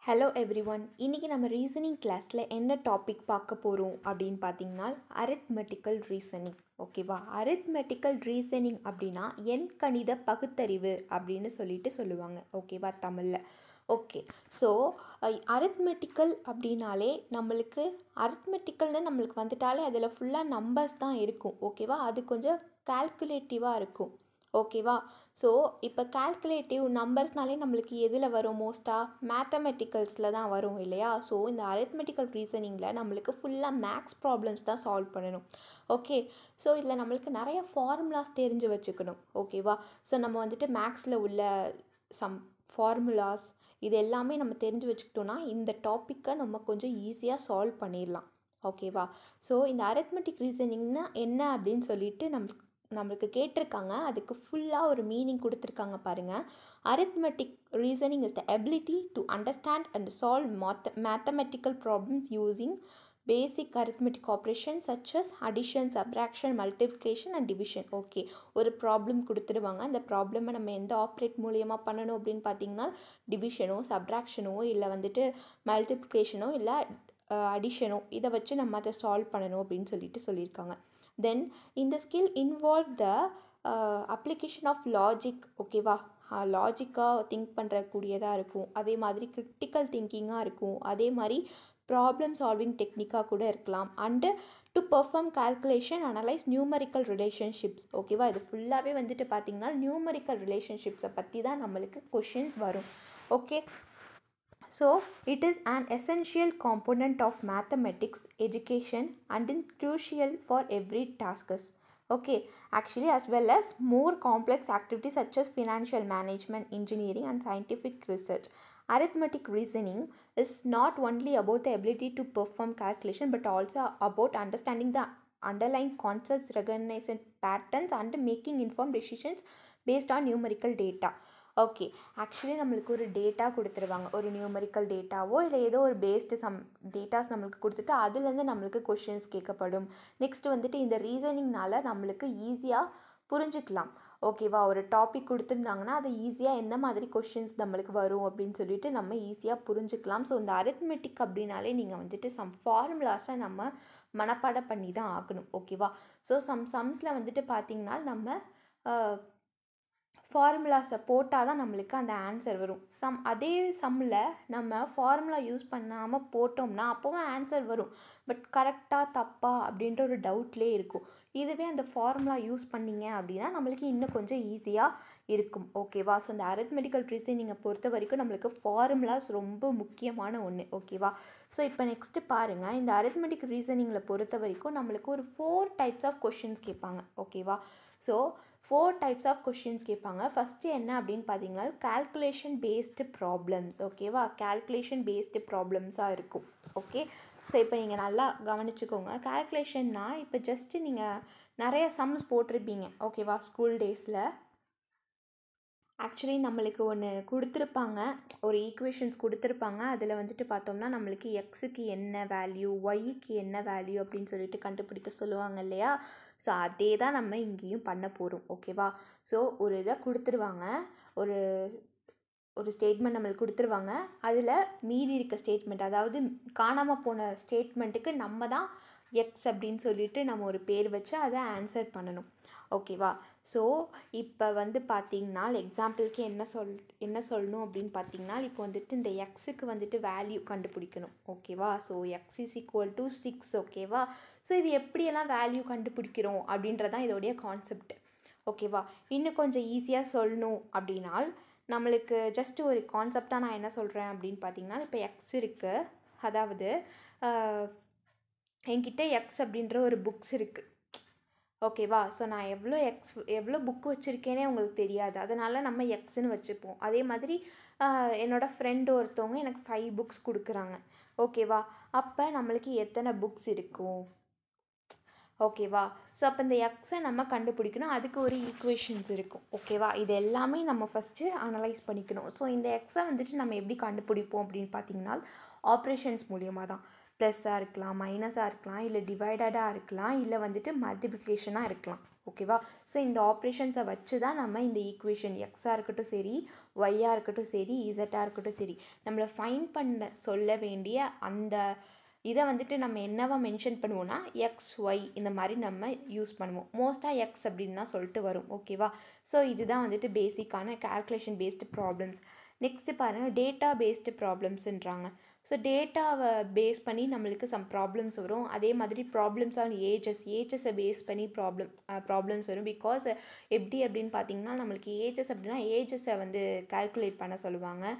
Hello everyone. இன்றைக்கி நம்ம reasoning கிளாஸில் என்ன டாபிக் பார்க்க போகிறோம் அப்படின்னு பார்த்தீங்கன்னா அரித்மெட்டிக்கல் ரீசனிங். ஓகேவா? அரித்மெட்டிக்கல் ரீசனிங் அப்படின்னா எண்கணித பகுத்தறிவு அப்படின்னு சொல்லுவாங்க. ஓகேவா தமிழில்? ஓகே. ஸோ அரித்மெட்டிக்கல் அப்படின்னாலே நம்மளுக்கு வந்துட்டாலே அதில் ஃபுல்லாக நம்பர்ஸ் தான் இருக்கும். ஓகேவா? அது கொஞ்சம் கால்குலேட்டிவாக இருக்கும். ஓகேவா? ஸோ இப்போ கால்குலேட்டிவ் நம்பர்ஸ்னாலே நம்மளுக்கு எதில் வரும்? மோஸ்ட்டாக மேத்தமெட்டிக்கல்ஸில் தான் வரும் இல்லையா? ஸோ இந்த அரித்மெட்டிக்கல் ரீசனிங்கில் நம்மளுக்கு ஃபுல்லாக மேக்ஸ் ப்ராப்ளம்ஸ் தான் சால்வ் பண்ணணும். ஓகே. ஸோ இதில் நம்மளுக்கு நிறைய ஃபார்முலாஸ் தெரிஞ்சு வச்சுக்கணும். ஓகேவா? ஸோ நம்ம வந்துட்டு மேக்ஸில் உள்ள சம் ஃபார்முலாஸ் இது எல்லாமே நம்ம தெரிஞ்சு வச்சுக்கிட்டோன்னா இந்த டாப்பிக்கை நம்ம கொஞ்சம் ஈஸியாக சால்வ் பண்ணிடலாம். ஓகேவா? ஸோ இந்த அரித்மெட்டிக் ரீசனிங்னா என்ன அப்படின்னு சொல்லிட்டு நம்மளுக்கு கேட்டிருக்காங்க. அதுக்கு ஃபுல்லாக ஒரு மீனிங் கொடுத்துருக்காங்க பாருங்கள். Arithmetic reasoning is the ability to understand and solve mathematical problems using basic arithmetic operation such as addition, subtraction, multiplication and division. Okay. ஒரு ப்ராப்ளம் கொடுத்துருவாங்க. அந்த ப்ராப்ளமை நம்ம எந்த ஆப்ரேட் மூலியமாக பண்ணணும் அப்படின்னு பார்த்தீங்கன்னா டிவிஷனோ, சப்ராக்ஷனோ, இல்லை வந்துட்டு மல்டிப்ளிகேஷனோ, இல்லை அடிஷனோ இதை வச்சு நம்ம அதை சால்வ் பண்ணணும் அப்படின்னு சொல்லியிருக்காங்க. தென் இந்த skill involve the application of logic. ஓகேவா? லாஜிக்காக திங்க் பண்ணுறக்கூடியதாக இருக்கும். அதே மாதிரி கிரிட்டிக்கல் திங்கிங்காக இருக்கும். அதே மாதிரி ப்ராப்ளம் சால்விங் டெக்னிக்காக கூட இருக்கலாம். And to perform calculation, analyse numerical relationships. ஓகேவா? இது ஃபுல்லாகவே வந்துட்டு பார்த்திங்கன்னா நியூமரிக்கல் ரிலேஷன்ஷிப்ஸை பற்றி தான் நம்மளுக்கு கொஷின்ஸ் வரும். Okay. So, it is an essential component of mathematics education and is crucial for every task. Okay, actually as well as more complex activities such as financial management, engineering and scientific research. Arithmetic reasoning is not only about the ability to perform calculation but also about understanding the underlying concepts, recognizing patterns and making informed decisions based on numerical data. Okay. Actually நம்மளுக்கு ஒரு data கொடுத்துருவாங்க. ஒரு numerical டேட்டாவோ இல்லை ஏதோ ஒரு based some datas நம்மளுக்கு கொடுத்துட்டு அதுலேருந்து நம்மளுக்கு கொஷின்ஸ் கேட்கப்படும். நெக்ஸ்ட் வந்துட்டு இந்த ரீசனிங்னால நம்மளுக்கு ஈஸியாக புரிஞ்சுக்கலாம். ஓகேவா? ஒரு டாபிக் கொடுத்துருந்தாங்கன்னா அதை ஈஸியாக எந்த மாதிரி கொஷின்ஸ் நம்மளுக்கு வரும் அப்படின்னு சொல்லிட்டு நம்ம ஈஸியாக புரிஞ்சுக்கலாம். ஸோ இந்த அரித்மெட்டிக் அப்படின்னாலே நீங்கள் வந்துட்டு சம் ஃபார்முலாஸை நம்ம மனப்பாடம் பண்ணி தான் ஆகணும். ஓகேவா? ஸோ சம்ஸில் வந்துட்டு பார்த்திங்கன்னா நம்ம ஃபார்முலாஸை போட்டால் தான் நம்மளுக்கு அந்த ஆன்சர் வரும். அதே சம்மில் நம்ம ஃபார்முலா யூஸ் பண்ணாமல் போட்டோம்னா அப்போவும் ஆன்சர் வரும். பட் கரெக்டாக தப்பா அப்படின்ற ஒரு டவுட்லேயே இருக்கும். இதுவே அந்த ஃபார்முலா யூஸ் பண்ணிங்க அப்படின்னா நம்மளுக்கு இன்னும் கொஞ்சம் ஈஸியாக இருக்கும். ஓகேவா? ஸோ இந்த அரித்மெட்டிக்கல் ரீசனிங்கை பொறுத்த வரைக்கும் நம்மளுக்கு ஃபார்முலாஸ் ரொம்ப முக்கியமான ஒன்று. ஓகேவா? ஸோ இப்போ நெக்ஸ்ட்டு பாருங்கள். இந்த அரித்மெட்டிக் ரீசனிங்கில் பொறுத்த வரைக்கும் நம்மளுக்கு ஒரு 4 டைப்ஸ் ஆஃப் கொஷின்ஸ் கேட்பாங்க. ஓகேவா? ஸோ 4 டைப்ஸ் ஆஃப் கொஷின்ஸ் கேட்பாங்க. ஃபஸ்ட்டு என்ன அப்படின்னு பார்த்தீங்கன்னா கால்குலேஷன் பேஸ்டு ப்ராப்ளம்ஸ். ஓகேவா? கால்குலேஷன் பேஸ்டு ப்ராப்ளம்ஸாக இருக்கும். ஓகே. ஸோ இப்போ நீங்கள் நல்லா கவனிச்சுக்கோங்க. கால்குலேஷன்னா இப்போ ஜஸ்ட்டு நீங்கள் நிறைய சம்ஸ் போட்டிருப்பீங்க. ஓகேவா? ஸ்கூல் டேஸில் ஆக்சுவலி நம்மளுக்கு ஒன்று கொடுத்துருப்பாங்க. ஒரு ஈக்குவேஷன்ஸ் கொடுத்துருப்பாங்க. அதில் வந்துட்டு பார்த்தோம்னா நம்மளுக்கு எக்ஸுக்கு என்ன வேல்யூ, ஒய்க்கு என்ன வேல்யூ அப்படின்னு சொல்லிட்டு கண்டுபிடிக்க சொல்லுவாங்க இல்லையா? ஸோ அதே தான் நம்ம இங்கேயும் பண்ண போகிறோம். ஓகேவா? ஸோ ஒரு இதை கொடுத்துருவாங்க. ஒரு ஸ்டேட்மெண்ட் நம்மளுக்கு கொடுத்துருவாங்க. அதில் மீதி இருக்க ஸ்டேட்மெண்ட், அதாவது காணாமல் போன ஸ்டேட்மெண்ட்டுக்கு நம்ம தான் எக்ஸ் அப்படின்னு சொல்லிட்டு நம்ம ஒரு பேர் வச்சு அதை ஆன்சர் பண்ணணும். ஓகேவா? ஸோ இப்போ வந்து பார்த்திங்கன்னா எக்ஸாம்பிளுக்கு என்ன சொல்லணும் அப்படின்னு பார்த்திங்கன்னா இப்போ வந்துட்டு இந்த எக்ஸுக்கு வந்துட்டு வேல்யூ கண்டுபிடிக்கணும். ஓகேவா? So X is equal to 6. ஓகேவா? ஸோ இது எப்படியெல்லாம் வேல்யூ கண்டுபிடிக்கிறோம் அப்படின்றதான் இதோடைய கான்செப்ட். ஓகேவா? இன்னும் கொஞ்சம் ஈஸியாக சொல்லணும் அப்படின்னால் நம்மளுக்கு ஜஸ்ட் ஒரு கான்செப்டாக நான் என்ன சொல்கிறேன் அப்படின்னு பார்த்திங்கன்னா இப்போ எக்ஸ் இருக்குது. அதாவது என்கிட்ட எக்ஸ் அப்படின்ற ஒரு புக்ஸ் இருக்குது. ஓகேவா? ஸோ நான் எவ்வளோ புக்கு வச்சுருக்கேனே உங்களுக்கு தெரியாது. அதனால் நம்ம எக்ஸ்ன்னு வச்சுப்போம். அதே மாதிரி என்னோடய ஃப்ரெண்டு ஒருத்தவங்க எனக்கு 5 புக்ஸ் கொடுக்குறாங்க. ஓகேவா? அப்போ நம்மளுக்கு எத்தனை புக்ஸ் இருக்கும்? ஓகேவா? ஸோ அப்போ இந்த எக்ஸை நம்ம கண்டுபிடிக்கணும். அதுக்கு ஒரு ஈக்குவேஷன்ஸ் இருக்கும். ஓகேவா? இது எல்லாமே நம்ம ஃபஸ்ட்டு அனலைஸ் பண்ணிக்கணும். ஸோ இந்த எக்ஸை வந்துட்டு நம்ம எப்படி கண்டுபிடிப்போம் அப்படின்னு பார்த்திங்கன்னா ஆப்ரேஷன்ஸ் மூலியமாக தான். ப்ளஸ்ஸாக இருக்கலாம், மைனஸாக இருக்கலாம், இல்லை டிவைடடாக இருக்கலாம், இல்லை வந்துட்டு மல்டிப்ளிகேஷனாக இருக்கலாம். ஓகேவா. ஸோ இந்த ஆப்ரேஷன்ஸை வச்சு தான் நம்ம இந்த ஈக்குவேஷன் எக்ஸாக இருக்கட்டும் சரி, ஒய்யாக இருக்கட்டும் சரி, இசட்டாக இருக்கட்டும் சரி, நம்மளை ஃபைண்ட் பண்ண சொல்ல வேண்டிய அந்த இதை வந்துட்டு நம்ம என்னவா மென்ஷன் பண்ணுவோம்னா எக்ஸ் ஒய் இந்த மாதிரி நம்ம யூஸ் பண்ணுவோம். மோஸ்ட்டாக எக்ஸ் அப்படின்னு தான் சொல்லிட்டு வரும். ஓகேவா. ஸோ இதுதான் வந்துட்டு பேசிக்கான கால்குலேஷன் பேஸ்டு ப்ராப்ளம்ஸ். நெக்ஸ்ட்டு பாருங்கள், டேட்டா பேஸ்டு ப்ராப்ளம்ஸுன்றாங்க. ஸோ டேட்டாவை பேஸ் பண்ணி நம்மளுக்கு சம் ப்ராப்ளம்ஸ் வரும். அதே மாதிரி ப்ராப்ளம்ஸ் ஆன் ஏஜஸை பேஸ் பண்ணி ப்ராப்ளம்ஸ் வரும். பிகாஸ் எப்படி அப்படின்னு பார்த்தீங்கன்னா, நம்மளுக்கு ஏஜஸ் அப்படின்னா ஏஜஸை வந்து கால்குலேட் பண்ண சொல்லுவாங்க.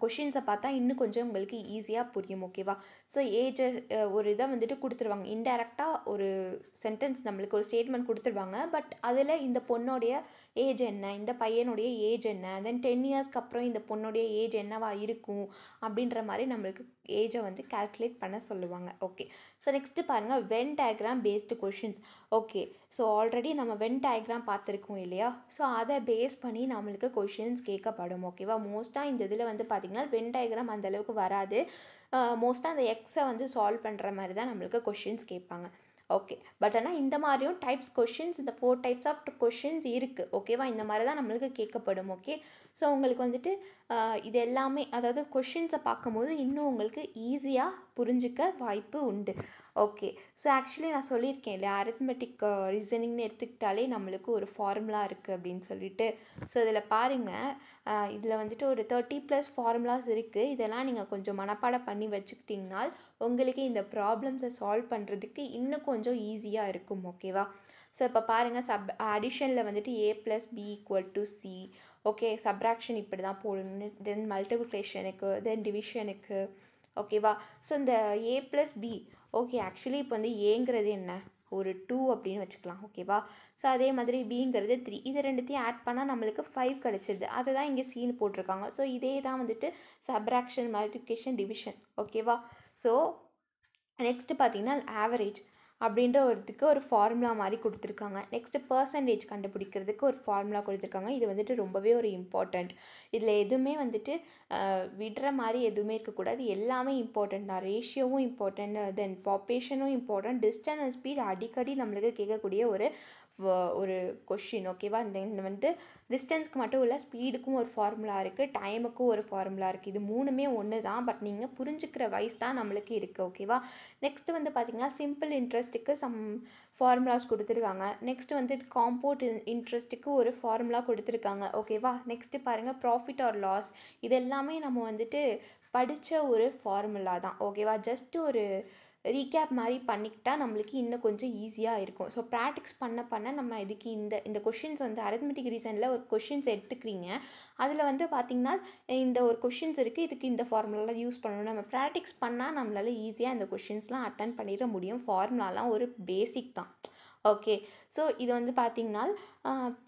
கொஷின்ஸை பார்த்தா இன்னும் கொஞ்சம் உங்களுக்கு ஈஸியாக புரியும். ஓகேவா. ஸோ ஒரு இதை வந்துட்டு கொடுத்துருவாங்க. இன்டெரக்டாக ஒரு சென்டென்ஸ் நம்மளுக்கு ஒரு ஸ்டேட்மெண்ட் கொடுத்துருவாங்க. பட் அதில் இந்த பொண்ணோடைய ஏஜ் என்ன, இந்த பையனுடைய ஏஜ் என்ன, தென் 10 இயர்ஸ்க்கு அப்புறம் இந்த பொண்ணுடைய ஏஜ் என்னவா இருக்கும் அப்படின்ற மாதிரி நம்மளுக்கு ஏஜை வந்து கால்குலேட் பண்ண சொல்லுவாங்க. ஓகே. ஸோ நெக்ஸ்ட்டு பாருங்கள், Venn diagram based questions. Okay. So already நம்ம வென் டயக்ராம் பார்த்துருக்கோம் இல்லையா. ஸோ அதை பேஸ் பண்ணி நம்மளுக்கு கொஷின்ஸ் கேட்கப்படும். ஓகேவா. மோஸ்ட்டாக இந்த இதில் வந்து பார்த்திங்கன்னா வென் டயக்ராம் அந்தளவுக்கு வராது. மோஸ்ட்டாக அந்த எக்ஸை வந்து சால்வ் பண்ணுற மாதிரி தான் நம்மளுக்கு கொஷின்ஸ் கேட்பாங்க. ஓகே. பட் ஆனால் இந்த மாதிரியும் டைப்ஸ் கொஷின்ஸ், இந்த 4 டைப்ஸ் ஆஃப் கொஷின்ஸ் இருக்குது. ஓகேவா. இந்த மாதிரி தான் நம்மளுக்கு கேட்கப்படும். ஓகே. ஸோ உங்களுக்கு வந்துட்டு இது எல்லாமே, அதாவது கொஷின்ஸை பார்க்கும்போது இன்னும் உங்களுக்கு ஈஸியாக புரிஞ்சிக்க வாய்ப்பு உண்டு. ஓகே. ஸோ ஆக்சுவலி நான் சொல்லியிருக்கேன் இல்லையா, அரித்மெட்டிக் ரீசனிங்னு எடுத்துக்கிட்டாலே நம்மளுக்கு ஒரு ஃபார்முலா இருக்குது அப்படின்னு சொல்லிட்டு. ஸோ இதில் பாருங்கள், இதில் வந்துட்டு ஒரு 30+ ஃபார்முலாஸ் இருக்குது. இதெல்லாம் நீங்கள் கொஞ்சம் மனப்பாடம் பண்ணி வச்சுக்கிட்டிங்கனால் உங்களுக்கு இந்த ப்ராப்ளம்ஸை சால்வ் பண்ணுறதுக்கு இன்னும் கொஞ்சம் ஈஸியாக இருக்கும். ஓகேவா. ஸோ இப்போ பாருங்கள், அடிஷனில் வந்துட்டு a+b = c. ஓகே. சப்ராக்ஷன் இப்படி தான் போடணும். தென் மல்டிப்ளிகேஷனுக்கு, தென் டிவிஷனுக்கு. ஓகேவா. ஸோ இந்த a+b, ஓகே. ஆக்சுவலி இப்போ வந்து ஏங்கிறது என்ன, ஒரு 2 அப்படின்னு வச்சுக்கலாம். ஓகேவா. ஸோ அதே மாதிரி பிங்கிறது 3. இது ரெண்டுத்தையும் ஆட் பண்ணால் நம்மளுக்கு 5 கிடச்சிது. அதை தான் இங்கே சீன்னு போட்டிருக்காங்க. ஸோ இதே தான் வந்துட்டு சப்ராக்ஷன், மல்டிப்ளிகேஷன், டிவிஷன். ஓகேவா. ஸோ நெக்ஸ்ட்டு பார்த்தீங்கன்னா ஆவரேஜ் அப்படின்ற ஒரு ஃபார்முலா மாதிரி கொடுத்துருக்காங்க. நெக்ஸ்ட்டு பர்சன்டேஜ் கண்டுபிடிக்கிறதுக்கு ஒரு ஃபார்முலா கொடுத்துருக்காங்க. இது வந்துட்டு ரொம்பவே ஒரு இம்பார்ட்டண்ட். இதில் எதுவுமே வந்துட்டு விடுற மாதிரி எதுவுமே இருக்கக்கூடாது. எல்லாமே இம்பார்ட்டண்ட் தான். ரேஷியோவும் இம்பார்ட்டண்ட், தென் பாப்புலேஷனும் இம்பார்ட்டண்ட், டிஸ்டன்ஸ் அண்ட் ஸ்பீட் அடிக்கடி நம்மளுக்கு கேட்கக்கூடிய ஒரு கொஷின். ஓகேவா. இந்த வந்து டிஸ்டன்ஸ்க்கு மட்டும் இல்லை, ஸ்பீடுக்கும் ஒரு ஃபார்முலா இருக்குது, டைமுக்கும் ஒரு ஃபார்முலா இருக்குது. இது மூணுமே ஒன்று தான். பட் நீங்கள் புரிஞ்சுக்கிற வைஸ் தான் நம்மளுக்கு இருக்குது. ஓகேவா. நெக்ஸ்ட்டு வந்து பார்த்திங்கன்னா சிம்பிள் இன்ட்ரெஸ்ட்டுக்கு சம் ஃபார்முலாஸ் கொடுத்துருக்காங்க. நெக்ஸ்ட்டு வந்து காம்பவுண்ட் இன்ட்ரெஸ்ட்டுக்கு ஒரு ஃபார்முலா கொடுத்துருக்காங்க. ஓகேவா. நெக்ஸ்ட்டு பாருங்கள், ப்ராஃபிட் ஆர் லாஸ். இது எல்லாமே நம்ம வந்துட்டு படித்த ஒரு ஃபார்முலா தான். ஓகேவா. ஜஸ்ட்டு ஒரு ரீகேப் மாதிரி பண்ணிக்கிட்டால் நம்மளுக்கு இன்னும் கொஞ்சம் ஈஸியாக இருக்கும். ஸோ ப்ராக்டிக்ஸ் பண்ண நம்ம இதுக்கு இந்த கொஷின்ஸ் வந்து அரித்மெட்டிக் ரீசனில் ஒரு கொஷின்ஸ் எடுத்துக்கிறீங்க. அதில் வந்து பார்த்திங்கன்னா இந்த ஒரு கொஷின்ஸ் இருக்குது, இதுக்கு இந்த ஃபார்முலாலாம் யூஸ் பண்ணணும். நம்ம ப்ராக்டிக்ஸ் பண்ணால் நம்மளால் ஈஸியாக இந்த கொஷின்ஸ்லாம் அட்டன் பண்ணிட முடியும். ஃபார்முலாலாம் ஒரு பேசிக் தான். ஓகே. ஸோ இது வந்து பார்த்திங்கன்னா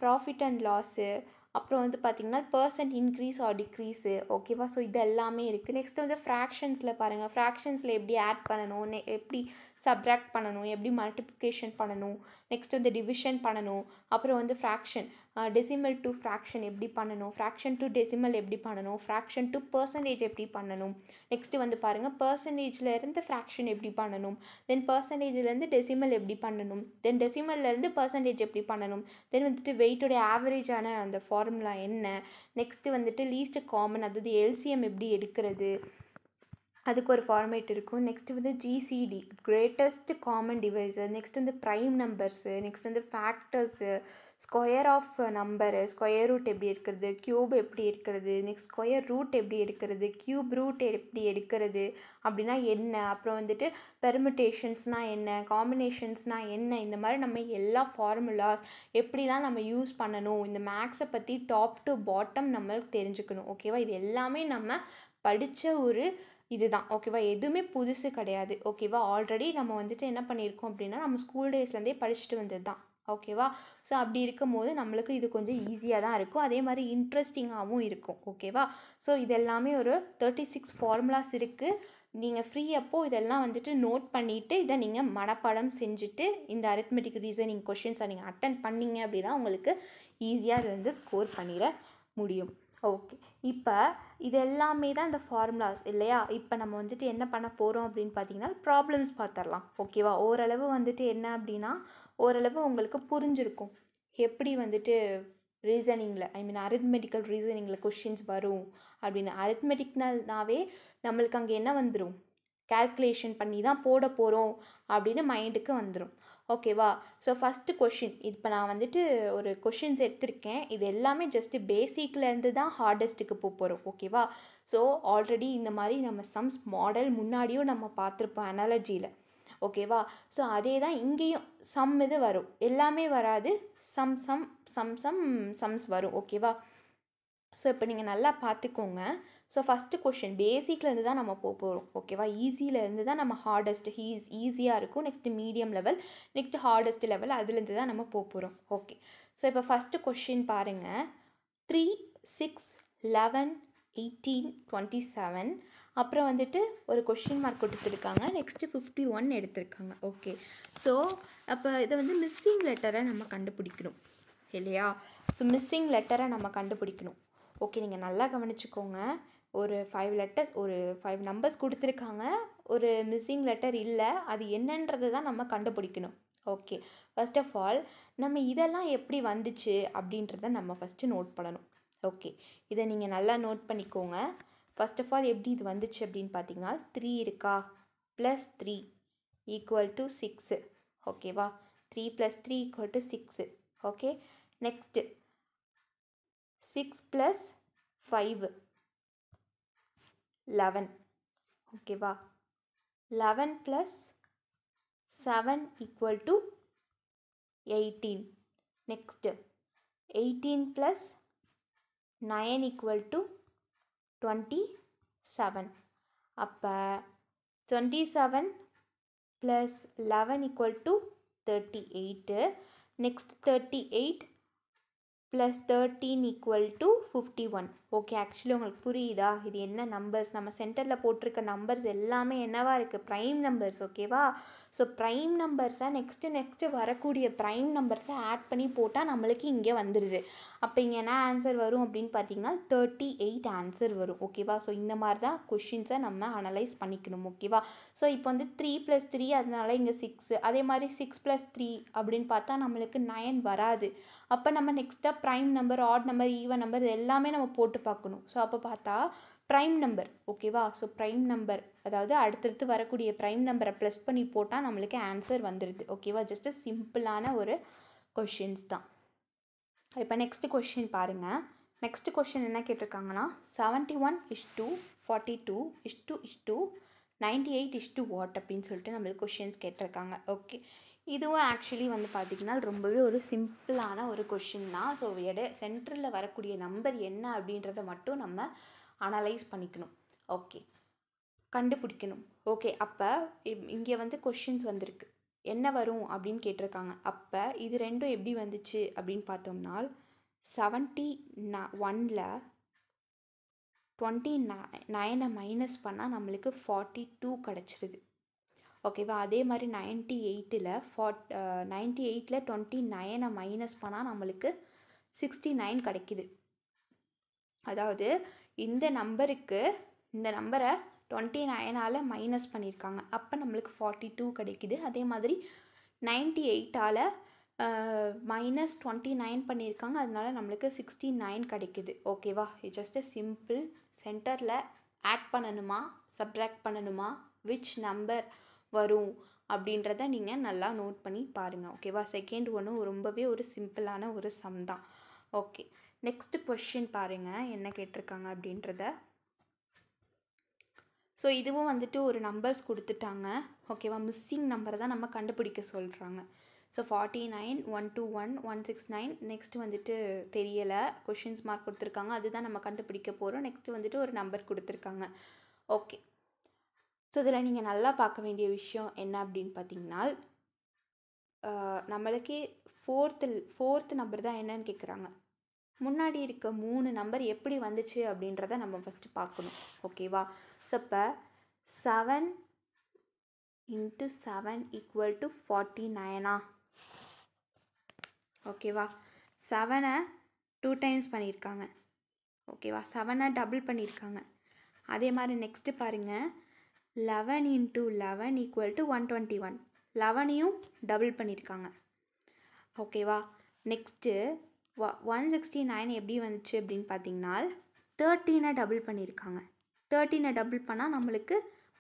ப்ராஃபிட் அண்ட் லாஸு, அப்புறம் வந்து பார்த்திங்கன்னா பர்சன்ட் இன்க்ரீஸ் ஆர் டிக்ரீஸு. ஓகேவா. ஸோ இது எல்லாமே இருக்குது. நெக்ஸ்ட் வந்து ஃப்ராக்ஷன்ஸில் பாருங்கள், ஃப்ராக்ஷன்ஸில் எப்படி ஆட் பண்ணணும், எப்படி சப்ராக்ட் பண்ணணும், எப்படி மல்டிப்ளிகேஷன் பண்ணணும், நெக்ஸ்ட் வந்து டிவிஷன் பண்ணணும், அப்புறம் வந்து ஃப்ராக்ஷன் டெசிமல் டு ஃப்ராக்ஷன் எப்படி பண்ணணும், ஃப்ராக்ஷன் டு டெசிமல் எப்படி பண்ணணும், ஃப்ராக்ஷன் டு பர்சன்டேஜ் எப்படி பண்ணணும், நெக்ஸ்ட்டு வந்து பாருங்கள் பர்சன்டேஜ்லேருந்து ஃப்ராக்ஷன் எப்படி பண்ணணும், தென் பர்சன்டேஜ்லேருந்து டெசிமல் எப்படி பண்ணணும், தென் டெசிமல்லேருந்து பர்சன்டேஜ் எப்படி பண்ணணும், தென் வந்துட்டு வெயிட்டோடைய ஆவரேஜான அந்த ஃபார்முலா என்ன, நெக்ஸ்ட்டு வந்துட்டு லீஸ்ட் காமன், அதாவது எல்சிஎம் எப்படி எடுக்கிறது, அதுக்கு ஒரு ஃபார்மேட் இருக்கும். நெக்ஸ்ட் வந்து GCD, greatest common divisor, next வந்து ப்ரைம் நம்பர்ஸு, நெக்ஸ்ட் வந்து factors, square of number, square root எப்படி எடுக்கிறது, க்யூப் எப்படி எடுக்கிறது, நெக்ஸ்ட் ஸ்கொயர் ரூட் எப்படி எடுக்கிறது, க்யூப் ரூட் எப்படி எடுக்கிறது அப்படின்னா என்ன, அப்புறம் வந்துட்டு பெர்முட்டேஷன்ஸ்னால் என்ன, காம்பினேஷன்ஸ்னால் என்ன, இந்த மாதிரி நம்ம எல்லா ஃபார்முலாஸ் எப்படிலாம் நம்ம யூஸ் பண்ணணும், இந்த மேக்ஸை பற்றி டாப் டு பாட்டம் நம்மளுக்கு தெரிஞ்சுக்கணும். ஓகேவா. இது எல்லாமே நம்ம படித்த ஒரு இதுதான். ஓகேவா. எதுவுமே புதுசு கிடையாது. ஓகேவா. ஆல்ரெடி நம்ம வந்துட்டு என்ன பண்ணியிருக்கோம் அப்படின்னா நம்ம ஸ்கூல் டேஸ்லேருந்தே படிச்சுட்டு வந்தது தான். ஓகேவா. ஸோ அப்படி இருக்கும் போது நம்மளுக்கு இது கொஞ்சம் ஈஸியாக தான் இருக்கும், அதே மாதிரி இன்ட்ரெஸ்டிங்காகவும் இருக்கும். ஓகேவா. ஸோ இது எல்லாமே ஒரு 36 ஃபார்முலாஸ் இருக்குது. நீங்கள் ஃப்ரீ அப்போது இதெல்லாம் வந்துட்டு நோட் பண்ணிவிட்டு இதை நீங்கள் மனப்பாடம் செஞ்சுட்டு இந்த அரித்மெட்டிக் ரீசனிங் கொஷின்ஸை நீங்கள் அட்டன் பண்ணிங்க அப்படின்னா உங்களுக்கு ஈஸியாக இது வந்து ஸ்கோர் பண்ணிட முடியும். ஓகே. இப்போ இது எல்லாமே தான் இந்த ஃபார்முலாஸ் இல்லையா. இப்போ நம்ம வந்துட்டு என்ன பண்ண போகிறோம் அப்படின்னு பார்த்தீங்கன்னா ப்ராப்ளம்ஸ் பார்த்துடலாம். ஓகேவா. ஓரளவு வந்துட்டு என்ன அப்படின்னா ஓரளவு உங்களுக்கு புரிஞ்சிருக்கும் எப்படி வந்துட்டு ரீசனிங்கில் ஐ மீன் அரித்மெட்டிக்கல் ரீசனிங்கில் கொஷின்ஸ் வரும் அப்படின்னு. அரித்மெட்டிக்னாவே நம்மளுக்கு அங்கே என்ன வந்துடும், கால்குலேஷன் பண்ணி தான் போட போகிறோம் அப்படின்னு மைண்டுக்கு வந்துடும். ஓகேவா? ஸோ ஃபஸ்ட்டு கொஷின், இப்போ நான் வந்துட்டு ஒரு கொஷின்ஸ் எடுத்திருக்கேன். இது எல்லாமே ஜஸ்ட்டு பேசிக்லேருந்து தான் ஹார்டஸ்ட்டுக்கு போகிறோம். ஓகேவா? ஸோ ஆல்ரெடி இந்த மாதிரி நம்ம சம்ஸ் மாடல் முன்னாடியும் நம்ம பார்த்துருப்போம் அனாலஜியில். ஓகேவா? ஸோ அதே தான் இங்கேயும் சம் இது வரும், எல்லாமே வராது, சம்ஸ் வரும். ஓகேவா? ஸோ இப்போ நீங்கள் நல்லா பார்த்துக்கோங்க. ஸோ ஃபஸ்ட்டு கொஷின் பேசிக்லேருந்து தான் நம்ம போகிறோம். ஓகேவா? ஈஸியிலேருந்து தான் நம்ம ஹார்டஸ்ட், ஈஸியாக இருக்கும், next medium level, next hardest level, அதுலேருந்து தான் நம்ம போகிறோம். ஓகே. ஸோ இப்போ ஃபஸ்ட்டு கொஷின் பாருங்கள். 3, 6, 11, 18, 27, அப்புறம் வந்துட்டு ஒரு கொஷின் மார்க் கொடுத்துருக்காங்க, நெக்ஸ்ட்டு 51 எடுத்திருக்காங்க. ஓகே. ஸோ அப்போ இதை வந்து மிஸ்ஸிங் லெட்டரை நம்ம கண்டுபிடிக்கணும் இல்லையா? ஸோ மிஸ்ஸிங் லெட்டரை நம்ம கண்டுபிடிக்கணும். ஓகே, நீங்கள் நல்லா கவனிச்சுக்கோங்க. ஒரு 5 நம்பர்ஸ் கொடுத்துருக்காங்க, ஒரு மிஸ்ஸிங் லெட்டர் இல்லை, அது என்னன்றது தான் நம்ம கண்டுபிடிக்கணும். ஓகே. ஃபர்ஸ்ட் ஆஃப் ஆல் நம்ம இதெல்லாம் எப்படி வந்துச்சு அப்படின்றத நம்ம ஃபஸ்ட்டு நோட் பண்ணணும். ஓகே, இதை நீங்கள் நல்லா நோட் பண்ணிக்கோங்க. ஃபர்ஸ்ட் ஆஃப் ஆல் எப்படி இது வந்துச்சு அப்படின்னு பார்த்தீங்கன்னா, 3 இருக்கா, +3 = 6. ஓகேவா? 3 + 3 = 6. ஓகே. நெக்ஸ்ட்டு 6 + 5 11. ஓகேவா? 11 + 7 = 18. நெக்ஸ்ட்டு 18 + 9 = 27. அப்போ 27 + 11 = 38. நெக்ஸ்ட் 38 + 13 = 51. ஓகே, ஆக்சுவலி உங்களுக்கு புரியுதா இது என்ன நம்பர்ஸ்? நம்ம சென்டரில் போட்டிருக்க நம்பர்ஸ் எல்லாமே என்னவா இருக்குது, ப்ரைம் நம்பர்ஸ். ஓகேவா? ஸோ ப்ரைம் நம்பர்ஸை நெக்ஸ்ட்டு வரக்கூடிய ப்ரைம் நம்பர்ஸை ஆட் பண்ணி போட்டால் நம்மளுக்கு இங்கே வந்துடுது. அப்போ இங்கே என்ன ஆன்சர் வரும் அப்படின்னு பார்த்தீங்கன்னா 38 ஆன்சர் வரும். ஓகேவா? ஸோ இந்த மாதிரி தான் கொஷின்ஸை நம்ம அனலைஸ் பண்ணிக்கணும். ஓகேவா? ஸோ இப்போ வந்து 3 + 3, அதனால இங்கே 6. அதே மாதிரி 6 + 3 அப்படின்னு பார்த்தா நம்மளுக்கு 9 வராது. அப்போ நம்ம நெக்ஸ்ட்டாக prime number, odd number, even number எல்லாமே நம்ம போட்டு பார்க்கணும். ஸோ அப்போ பார்த்தா ப்ரைம் நம்பர். ஓகேவா? ஸோ ப்ரைம் நம்பர், அதாவது அடுத்தடுத்து வரக்கூடிய ப்ரைம் நம்பரை ப்ளஸ் பண்ணி போட்டால் நம்மளுக்கு ஆன்சர் வந்துடுது. ஓகேவா? ஜஸ்ட்டு சிம்பிளான ஒரு கொஷின்ஸ் தான். இப்போ நெக்ஸ்ட் கொஷின் பாருங்கள். நெக்ஸ்ட் கொஷின் என்ன கேட்டிருக்காங்கன்னா, 71:42:98 வாட் அப்படின்னு சொல்லிட்டு நம்மளுக்கு கொஷின்ஸ் கேட்டிருக்காங்க. ஓகே, இதுவும் ஆக்சுவலி வந்து பார்த்திங்கன்னா ரொம்பவே ஒரு சிம்பிளான ஒரு கொஷின் தான். ஸோ சென்டரில் வரக்கூடிய நம்பர் என்ன அப்படின்றத மட்டும் நம்ம அனலைஸ் பண்ணிக்கணும். ஓகே, கண்டுபிடிக்கணும். ஓகே, அப்போ இங்கே வந்து கொஷின்ஸ் வந்திருக்கு, என்ன வரும் அப்படின்னு கேட்டிருக்காங்க. அப்போ இது ரெண்டும் எப்படி வந்துச்சு அப்படின்னு பார்த்தோம்னா, 71ல் 29 மைனஸ் பண்ணால் நம்மளுக்கு 42 கிடச்சிருது. ஓகேவா? அதே மாதிரி 98ல் 29 மைனஸ் பண்ணால் நம்மளுக்கு 69 கிடைக்குது. அதாவது இந்த நம்பரை 29ஆல் மைனஸ் பண்ணியிருக்காங்க, அப்போ நம்மளுக்கு 42 கிடைக்குது. அதே மாதிரி 98ஆல் -29 பண்ணியிருக்காங்க, அதனால நம்மளுக்கு 69 கிடைக்குது. ஓகேவா? இது ஜஸ்ட் சிம்பிள். சென்டரில் ஆட் பண்ணணுமா, சப்ட்ராக்ட் பண்ணணுமா, விச் நம்பர் வரும் அப்படின்றத நீங்கள் நல்லா நோட் பண்ணி பாருங்கள். ஓகேவா? செகண்ட் ஒன்றும் ரொம்பவே ஒரு சிம்பிளான ஒரு சம் தான். ஓகே, நெக்ஸ்ட் கொஷின் பாருங்கள் என்ன கேட்டிருக்காங்க அப்படின்றத. ஸோ இதுவும் வந்துட்டு ஒரு நம்பர்ஸ் கொடுத்துட்டாங்க. ஓகேவா? மிஸ்ஸிங் நம்பரை தான் நம்ம கண்டுபிடிக்க சொல்கிறாங்க. ஸோ 49, 121, 169, நெக்ஸ்ட் வந்துட்டு தெரியலை, கொஷின்ஸ் மார்க் கொடுத்துருக்காங்க, அதுதான் நம்ம கண்டுபிடிக்க போகிறோம். நெக்ஸ்ட் வந்துட்டு ஒரு நம்பர் கொடுத்துருக்காங்க. ஓகே, ஸோ இதில் நீங்கள் நல்லா பார்க்க வேண்டிய விஷயம் என்ன அப்படின்னு பார்த்தீங்கன்னா, நம்மளுக்கு ஃபோர்த்து நம்பர் தான் என்னன்னு கேட்குறாங்க. முன்னாடி இருக்க 3 நம்பர் எப்படி வந்துச்சு அப்படின்றத நம்ம ஃபஸ்ட்டு பார்க்கணும். ஓகேவா? ஸோ இப்போ 7 × 7 = 49. ஓகேவா? 7ஐ 2 டைம்ஸ் பண்ணியிருக்காங்க. ஓகேவா? 7ஐ டபுள் பண்ணியிருக்காங்க. அதே மாதிரி நெக்ஸ்ட்டு பாருங்கள், 11 × 11 = 121. 11ஐயும் டபுள் பண்ணியிருக்காங்க. ஓகேவா. நெக்ஸ்ட்டு 169 எப்படி வந்துச்சு அப்படின்னு பார்த்தீங்கன்னா 13 டபுள் பண்ணியிருக்காங்க. 13 டபுள் பண்ணால் நம்மளுக்கு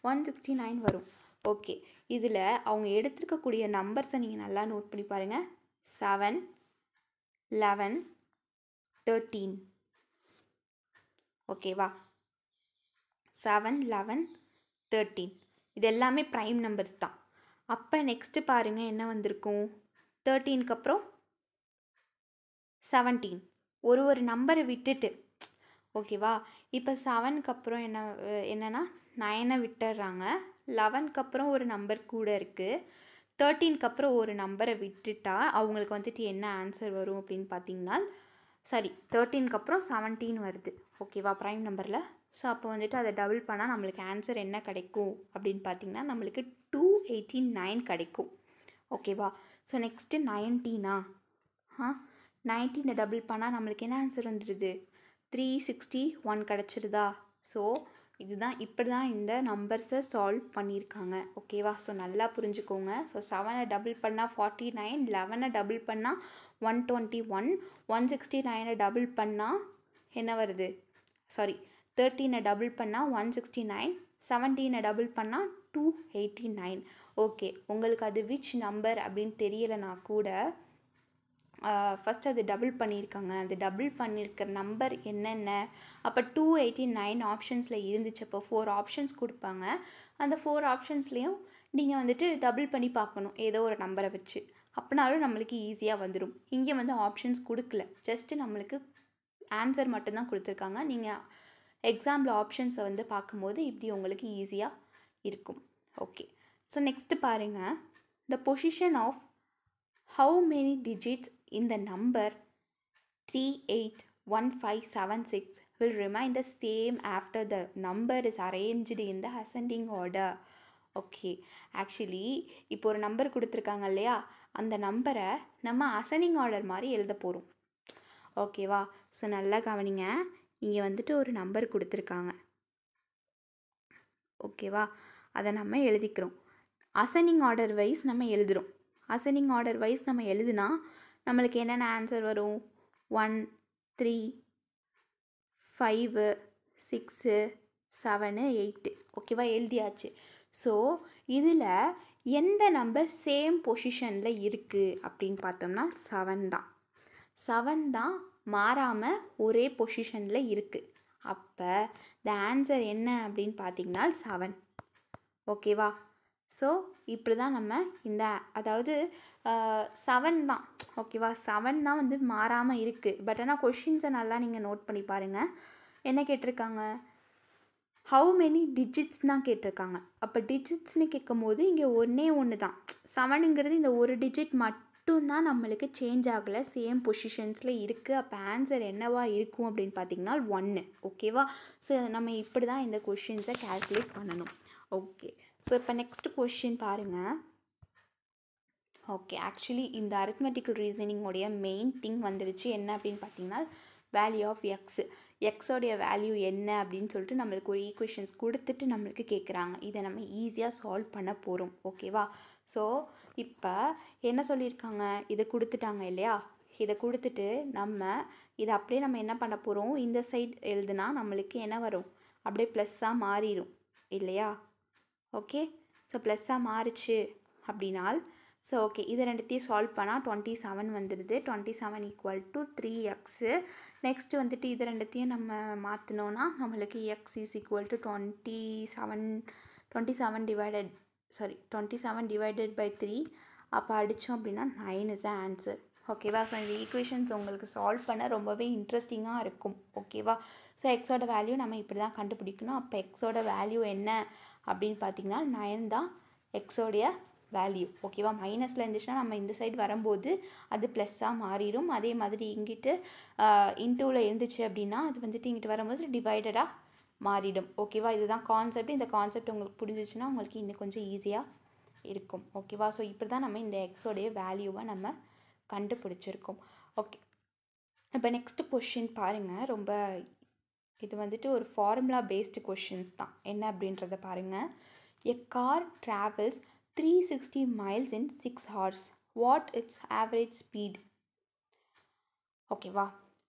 169 வரும். ஓகே, இதில் அவங்க எடுத்துருக்கக்கூடிய நம்பர்ஸை நீங்கள் நல்லா நோட் பண்ணி பாருங்கள். 7, 11, 13. ஓகேவா. 7, 11, 13 இது எல்லாமே ப்ரைம் நம்பர்ஸ் தான். அப்போ நெக்ஸ்ட்டு பாருங்கள் என்ன வந்திருக்கும். 13க்கு அப்புறம் 17 ஒரு நம்பரை விட்டுட்டு. ஓகேவா. இப்போ 7க்கு அப்புறம் என்னென்னா 9 விட்டுடுறாங்க. 11க்கு அப்புறம் ஒரு நம்பர் கூட இருக்குது. 13க்கு அப்புறம் ஒரு நம்பரை விட்டுட்டா அவங்களுக்கு வந்துட்டு என்ன ஆன்சர் வரும் அப்படின்னு பார்த்தீங்கன்னா 13க்கு அப்புறம் 17 வருது. ஓகேவா, ப்ரைம் நம்பரில். ஸோ அப்போ வந்துட்டு அதை டபுள் பண்ணால் நம்மளுக்கு ஆன்சர் என்ன கிடைக்கும் அப்படின்னு பார்த்தீங்கன்னா நம்மளுக்கு 289 கிடைக்கும். ஓகேவா. ஸோ நெக்ஸ்ட்டு 19 19 டபுள் பண்ணால் நம்மளுக்கு என்ன ஆன்சர் வந்துடுது, 361 கிடச்சிருதா. ஸோ இதுதான் இப்படி தான் இந்த நம்பர்ஸை சால்வ் பண்ணியிருக்காங்க. ஓகேவா. ஸோ நல்லா புரிஞ்சுக்கோங்க. ஸோ 7 டபுள் பண்ணால் 49, 11 டபுள் பண்ணால் 121, 169 டபுள் பண்ணால் என்ன வருது, 13 டபுள் பண்ணால் 169, 17 டபுள் பண்ணால் 289. ஓகே, உங்களுக்கு அது விச் நம்பர் அப்படின்னு தெரியலைனா கூட ஃபஸ்ட் அது டபுள் பண்ணியிருக்காங்க. அது டபுள் பண்ணியிருக்கிற நம்பர் என்னென்ன, அப்போ 289 ஆப்ஷன்ஸில் இருந்துச்சு. அப்போ 4 ஆப்ஷன்ஸ் கொடுப்பாங்க. அந்த 4 ஆப்ஷன்ஸ்லேயும் நீங்கள் வந்துட்டு டபுள் பண்ணி பார்க்கணும் ஏதோ ஒரு நம்பரை வச்சு. அப்படினாலும் நம்மளுக்கு ஈஸியாக வந்துடும். இங்கே வந்து ஆப்ஷன்ஸ் கொடுக்கல, ஜஸ்ட்டு நம்மளுக்கு ஆன்சர் மட்டும்தான் கொடுத்துருக்காங்க. நீங்கள் எக்ஸாம்பிள் ஆப்ஷன்ஸை வந்து பார்க்கும்போது இப்படி உங்களுக்கு ஈஸியாக இருக்கும். ஓகே, ஸோ நெக்ஸ்ட்டு பாருங்கள். The position of how many digits in the number 381576 will remain the same after the number is arranged in the ascending order. Okay, actually இப்போ ஒரு நம்பர் கொடுத்துருக்காங்க இல்லையா, அந்த நம்பரை நம்ம அசெண்டிங் ஆர்டர் மாதிரி எழுத போகிறோம். ஓகேவா. ஸோ நல்லா கவனிங்க. இங்கே வந்துட்டு ஒரு நம்பர் கொடுத்துருக்காங்க. ஓகேவா, அதை நம்ம எழுதிக்கிறோம். அசெண்டிங் ஆர்டர் வைஸ் நம்ம எழுதுகிறோம். அசெண்டிங் ஆர்டர் வைஸ் நம்ம எழுதுனா நம்மளுக்கு என்னென்ன ஆன்சர் வரும், 1, 3, 5, 6, 7, 8. ஓகேவா, எழுதியாச்சு. ஸோ இதில் எந்த நம்பர் சேம் பொசிஷனில் இருக்குது அப்படின்னு பார்த்தோம்னா 7 தான். 7 தான் மாறாமல் ஒரே பொசிஷனில் இருக்குது. அப்போ த ஆன்சர் என்ன அப்படின்னு பார்த்தீங்கன்னா 7. ஓகேவா. ஸோ இப்படி தான் நம்ம இந்த அதாவது 7 தான். ஓகேவா, 7 தான் வந்து மாறாமல் இருக்குது. பட் ஆனால் கொஷின்ஸை நல்லா நீங்கள் நோட் பண்ணி பாருங்கள். என்ன கேட்டிருக்காங்க, ஹவு மெனி டிஜிட்ஸ் தான் கேட்டிருக்காங்க. அப்போ டிஜிட்ஸ்னு கேட்கும் போது இங்கே ஒன்று தான். 7ங்கிறது இந்த ஒரு டிஜிட் மட்டும்தான் நம்மளுக்கு சேஞ்ச் ஆகலை, சேம் பொசிஷன்ஸில் இருக்குது. அப்போ ஆன்சர் என்னவா இருக்கும் அப்படின்னு பார்த்தீங்கன்னா 1. ஓகேவா. ஸோ நம்ம இப்படி தான் இந்த கொஷின்ஸை கால்குலேட் பண்ணணும். ஓகே, ஸோ இப்போ நெக்ஸ்ட் கொஷின் பாருங்கள். ஓகே, ஆக்சுவலி இந்த அரித்மெட்டிக்கல் ரீசனிங்கோடைய மெயின் திங் வந்துடுச்சு. என்ன அப்படின்னு பார்த்தீங்கன்னா வேல்யூ ஆஃப் எக்ஸ். எக்ஸோடைய வேல்யூ என்ன அப்படின்னு சொல்லிட்டு நம்மளுக்கு ஒரு ஈக்குவேஷன்ஸ் கொடுத்துட்டு நம்மளுக்கு கேட்குறாங்க. இதை நம்ம ஈஸியாக சால்வ் பண்ண போகிறோம். ஓகேவா. ஸோ இப்போ என்ன சொல்லியிருக்காங்க, இதை கொடுத்துட்டாங்க இல்லையா. இதை கொடுத்துட்டு இதை அப்படியே நம்ம என்ன பண்ண போகிறோம், இந்த சைட் எழுதுனா நம்மளுக்கு என்ன வரும், அப்படியே ப்ளஸ்ஸாக மாறிடும் இல்லையா. ஓகே, ஸோ ப்ளஸ்ஸாக மாறிச்சு அப்படின்னால் ஸோ ஓகே, இது ரெண்டுத்தையும் சால்வ் பண்ணால் 27 வந்துடுது. 27 = 3x. நெக்ஸ்ட்டு வந்துட்டு இது ரெண்டுத்தையும் நம்ம மாற்றினோன்னா நம்மளுக்கு x = 27 divided by 3. அப்போ அடித்தோம் அப்படின்னா 9 is the answer. ஓகேவா. ஸோ இந்த ஈக்குவேஷன்ஸ் உங்களுக்கு சால்வ் பண்ண ரொம்பவே இன்ட்ரெஸ்டிங்காக இருக்கும். ஓகேவா. ஸோ எக்ஸோட வேல்யூ நம்ம இப்படி தான் கண்டுபிடிக்கணும். அப்போ எக்ஸோட வேல்யூ என்ன அப்படின்னு பார்த்தீங்கன்னா 9 தான் எக்ஸோடைய வேல்யூ. ஓகேவா. மைனஸில் இருந்துச்சுன்னா நம்ம இந்த சைடு வரும்போது அது ப்ளஸ்ஸாக மாறிடும். அதே மாதிரி இங்கிட்டு இன்டூவில் இருந்துச்சு அப்படின்னா அது வந்துட்டு இங்கிட்டு வரும்போது டிவைடடாக மாறிடும். ஓகேவா. இதுதான் கான்செப்ட். இந்த கான்செப்ட் உங்களுக்கு புரிஞ்சிச்சுன்னா உங்களுக்கு இன்னும் கொஞ்சம் ஈஸியாக இருக்கும். ஓகேவா. ஸோ இப்படி தான் நம்ம இந்த எக்ஸோடைய வேல்யூவை நம்ம கண்டுபிடிச்சிருக்கோம். ஓகே, இப்போ நெக்ஸ்ட் கொஷின் பாருங்கள். ரொம்ப இது வந்துட்டு ஒரு ஃபார்முலா பேஸ்டு கொஷின்ஸ் தான். என்ன அப்படின்றத பாருங்கள். A car travels 360 miles in 6 hours. What it's average speed? ஓகேவா?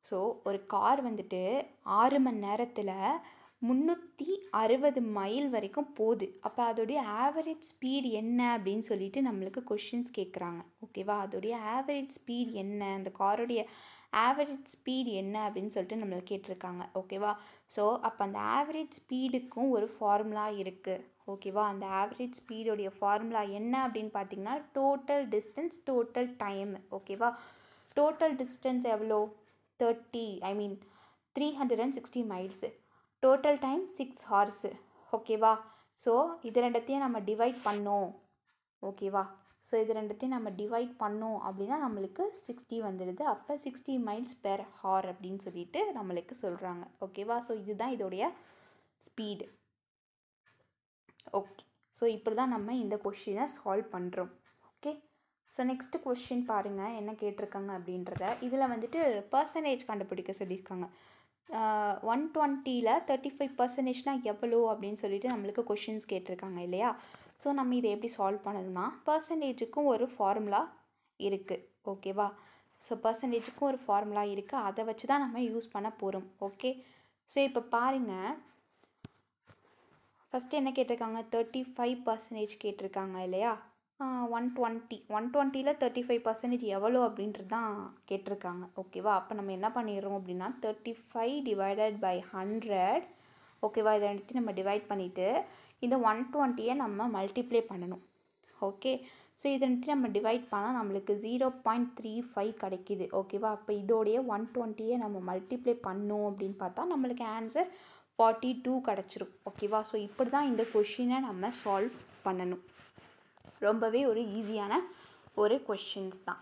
ஸோ ஒரு கார் வந்துட்டு 6 மணி நேரத்தில் 360 மைல் வரைக்கும் போகுது. அப்போ அதோடைய ஆவரேஜ் ஸ்பீட் என்ன அப்படின்னு சொல்லிட்டு நம்மளுக்கு கொஷின்ஸ் கேட்குறாங்க. ஓகேவா? அதோடைய ஆவரேஜ் ஸ்பீட் என்ன, அந்த காரோடைய ஆவரேஜ் ஸ்பீட் என்ன அப்படின்னு சொல்லிட்டு நம்மளுக்கு கேட்டிருக்காங்க. ஓகேவா? ஸோ அப்போ அந்த ஆவரேஜ் ஸ்பீடுக்கும் ஒரு ஃபார்முலா இருக்குது. ஓகேவா? அந்த ஆவரேஜ் ஸ்பீடோடைய ஃபார்முலா என்ன அப்படின்னு பார்த்தீங்கன்னா டோட்டல் டிஸ்டன்ஸ் டோட்டல் டைம். ஓகேவா? டோட்டல் டிஸ்டன்ஸ் எவ்வளோ? 360 மைல்ஸு. Total time 6 horse. ஓகேவா? ஸோ இது ரெண்டத்தையும் நம்ம டிவைட் பண்ணோம். ஓகேவா? ஸோ இது ரெண்டத்தையும் நம்ம டிவைட் பண்ணோம் அப்படின்னா நம்மளுக்கு 60 வந்துடுது. அப்போ 60 மைல்ஸ் பெர் ஹார் அப்படின்னு சொல்லிட்டு நம்மளுக்கு சொல்கிறாங்க. ஓகேவா? ஸோ இதுதான் இதோடைய ஸ்பீடு. ஓகே, ஸோ இப்படி தான் நம்ம இந்த கொஷினை சால்வ் பண்ணுறோம். ஓகே, ஸோ நெக்ஸ்ட்டு கொஷின் பாருங்கள் என்ன கேட்டிருக்காங்க அப்படின்றத. இதில் வந்துட்டு பர்சன்டேஜ் கண்டுபிடிக்க சொல்லியிருக்காங்க. 120ல் 35% எவ்வளோ அப்படின்னு சொல்லிட்டு நம்மளுக்கு கொஷின்ஸ் கேட்டிருக்காங்க இல்லையா? ஸோ நம்ம இதை எப்படி சால்வ் பண்ணணும்னா பர்சன்டேஜுக்கும் ஒரு ஃபார்முலா இருக்குது. ஓகேவா? ஸோ பர்சன்டேஜுக்கும் ஒரு ஃபார்முலா இருக்குது, அதை வச்சு தான் நம்ம யூஸ் பண்ண போகிறோம். ஓகே, ஸோ இப்போ பாருங்கள், ஃபஸ்ட்டு என்ன கேட்டிருக்காங்க? 35% கேட்டிருக்காங்க இல்லையா? 120ல் 35% எவ்வளோ அப்படின்றது தான் கேட்டிருக்காங்க. ஓகேவா? அப்போ நம்ம என்ன பண்ணிடுறோம் அப்படின்னா 35 டிவைடட் பை 100. ஓகேவா? இதை எடுத்து நம்ம டிவைட் பண்ணிவிட்டு இந்த 120யை நம்ம மல்டிப்ளை பண்ணணும். ஓகே, ஸோ இதை வந்துட்டு நம்ம டிவைட் பண்ணால் நம்மளுக்கு 0.35 கிடைக்கிது. ஓகேவா? அப்போ இதோடைய 120யை நம்ம மல்டிப்ளை பண்ணோம் அப்படின்னு பார்த்தா நம்மளுக்கு ஆன்சர் 42 கிடச்சிரும். ஓகேவா? ஸோ இப்படி தான் இந்த கொஷினை நம்ம சால்வ் பண்ணணும். ரொம்பவே ஒரு ஈஸியான ஒரு கொஷின்ஸ் தான்.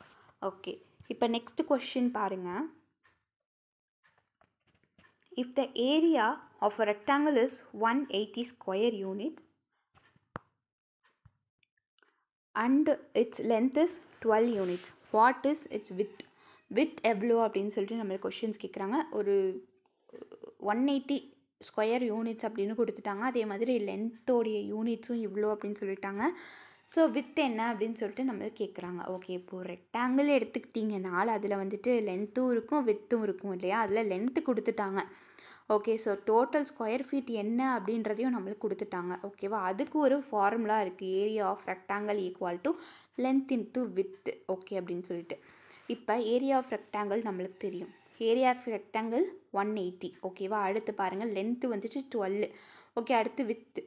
ஓகே, இப்போ நெக்ஸ்ட் கொஷின் பாருங்கள். If the area of a rectangle is 180 square units and its length is 12 units, what is its width? width எவ்வளோ அப்படின்னு சொல்லிட்டு நம்மளுக்கு கொஷின்ஸ் கேட்குறாங்க. ஒரு 180 ஸ்கொயர் யூனிட்ஸ் அப்படின்னு கொடுத்துட்டாங்க. அதே மாதிரி லென்த்தோடைய யூனிட்ஸும் இவ்வளோ அப்படின்னு சொல்லிட்டாங்க. ஸோ வித் என்ன அப்படின்னு சொல்லிட்டு நம்மளுக்கு கேட்குறாங்க. ஓகே, இப்போது ரெக்டாங்கிள் எடுத்துக்கிட்டிங்கனால் அதில் வந்துட்டு லென்த்தும் இருக்கும் வித்தும் இருக்கும் இல்லையா? அதில் லென்த்து கொடுத்துட்டாங்க. Okay, so total square feet என்ன அப்படின்றதையும் நம்மளுக்கு கொடுத்துட்டாங்க. ஓகேவா? அதுக்கு ஒரு ஃபார்முலா இருக்குது. Area of rectangle equal to length into width. Okay அப்படின்னு சொல்லிட்டு இப்போ ஏரியா ஆஃப் ரெக்டாங்கிள் நம்மளுக்கு தெரியும். Area of rectangle 180. ஓகேவா? அடுத்து பாருங்கள், லென்த்து வந்துட்டு 12. ஓகே, அடுத்து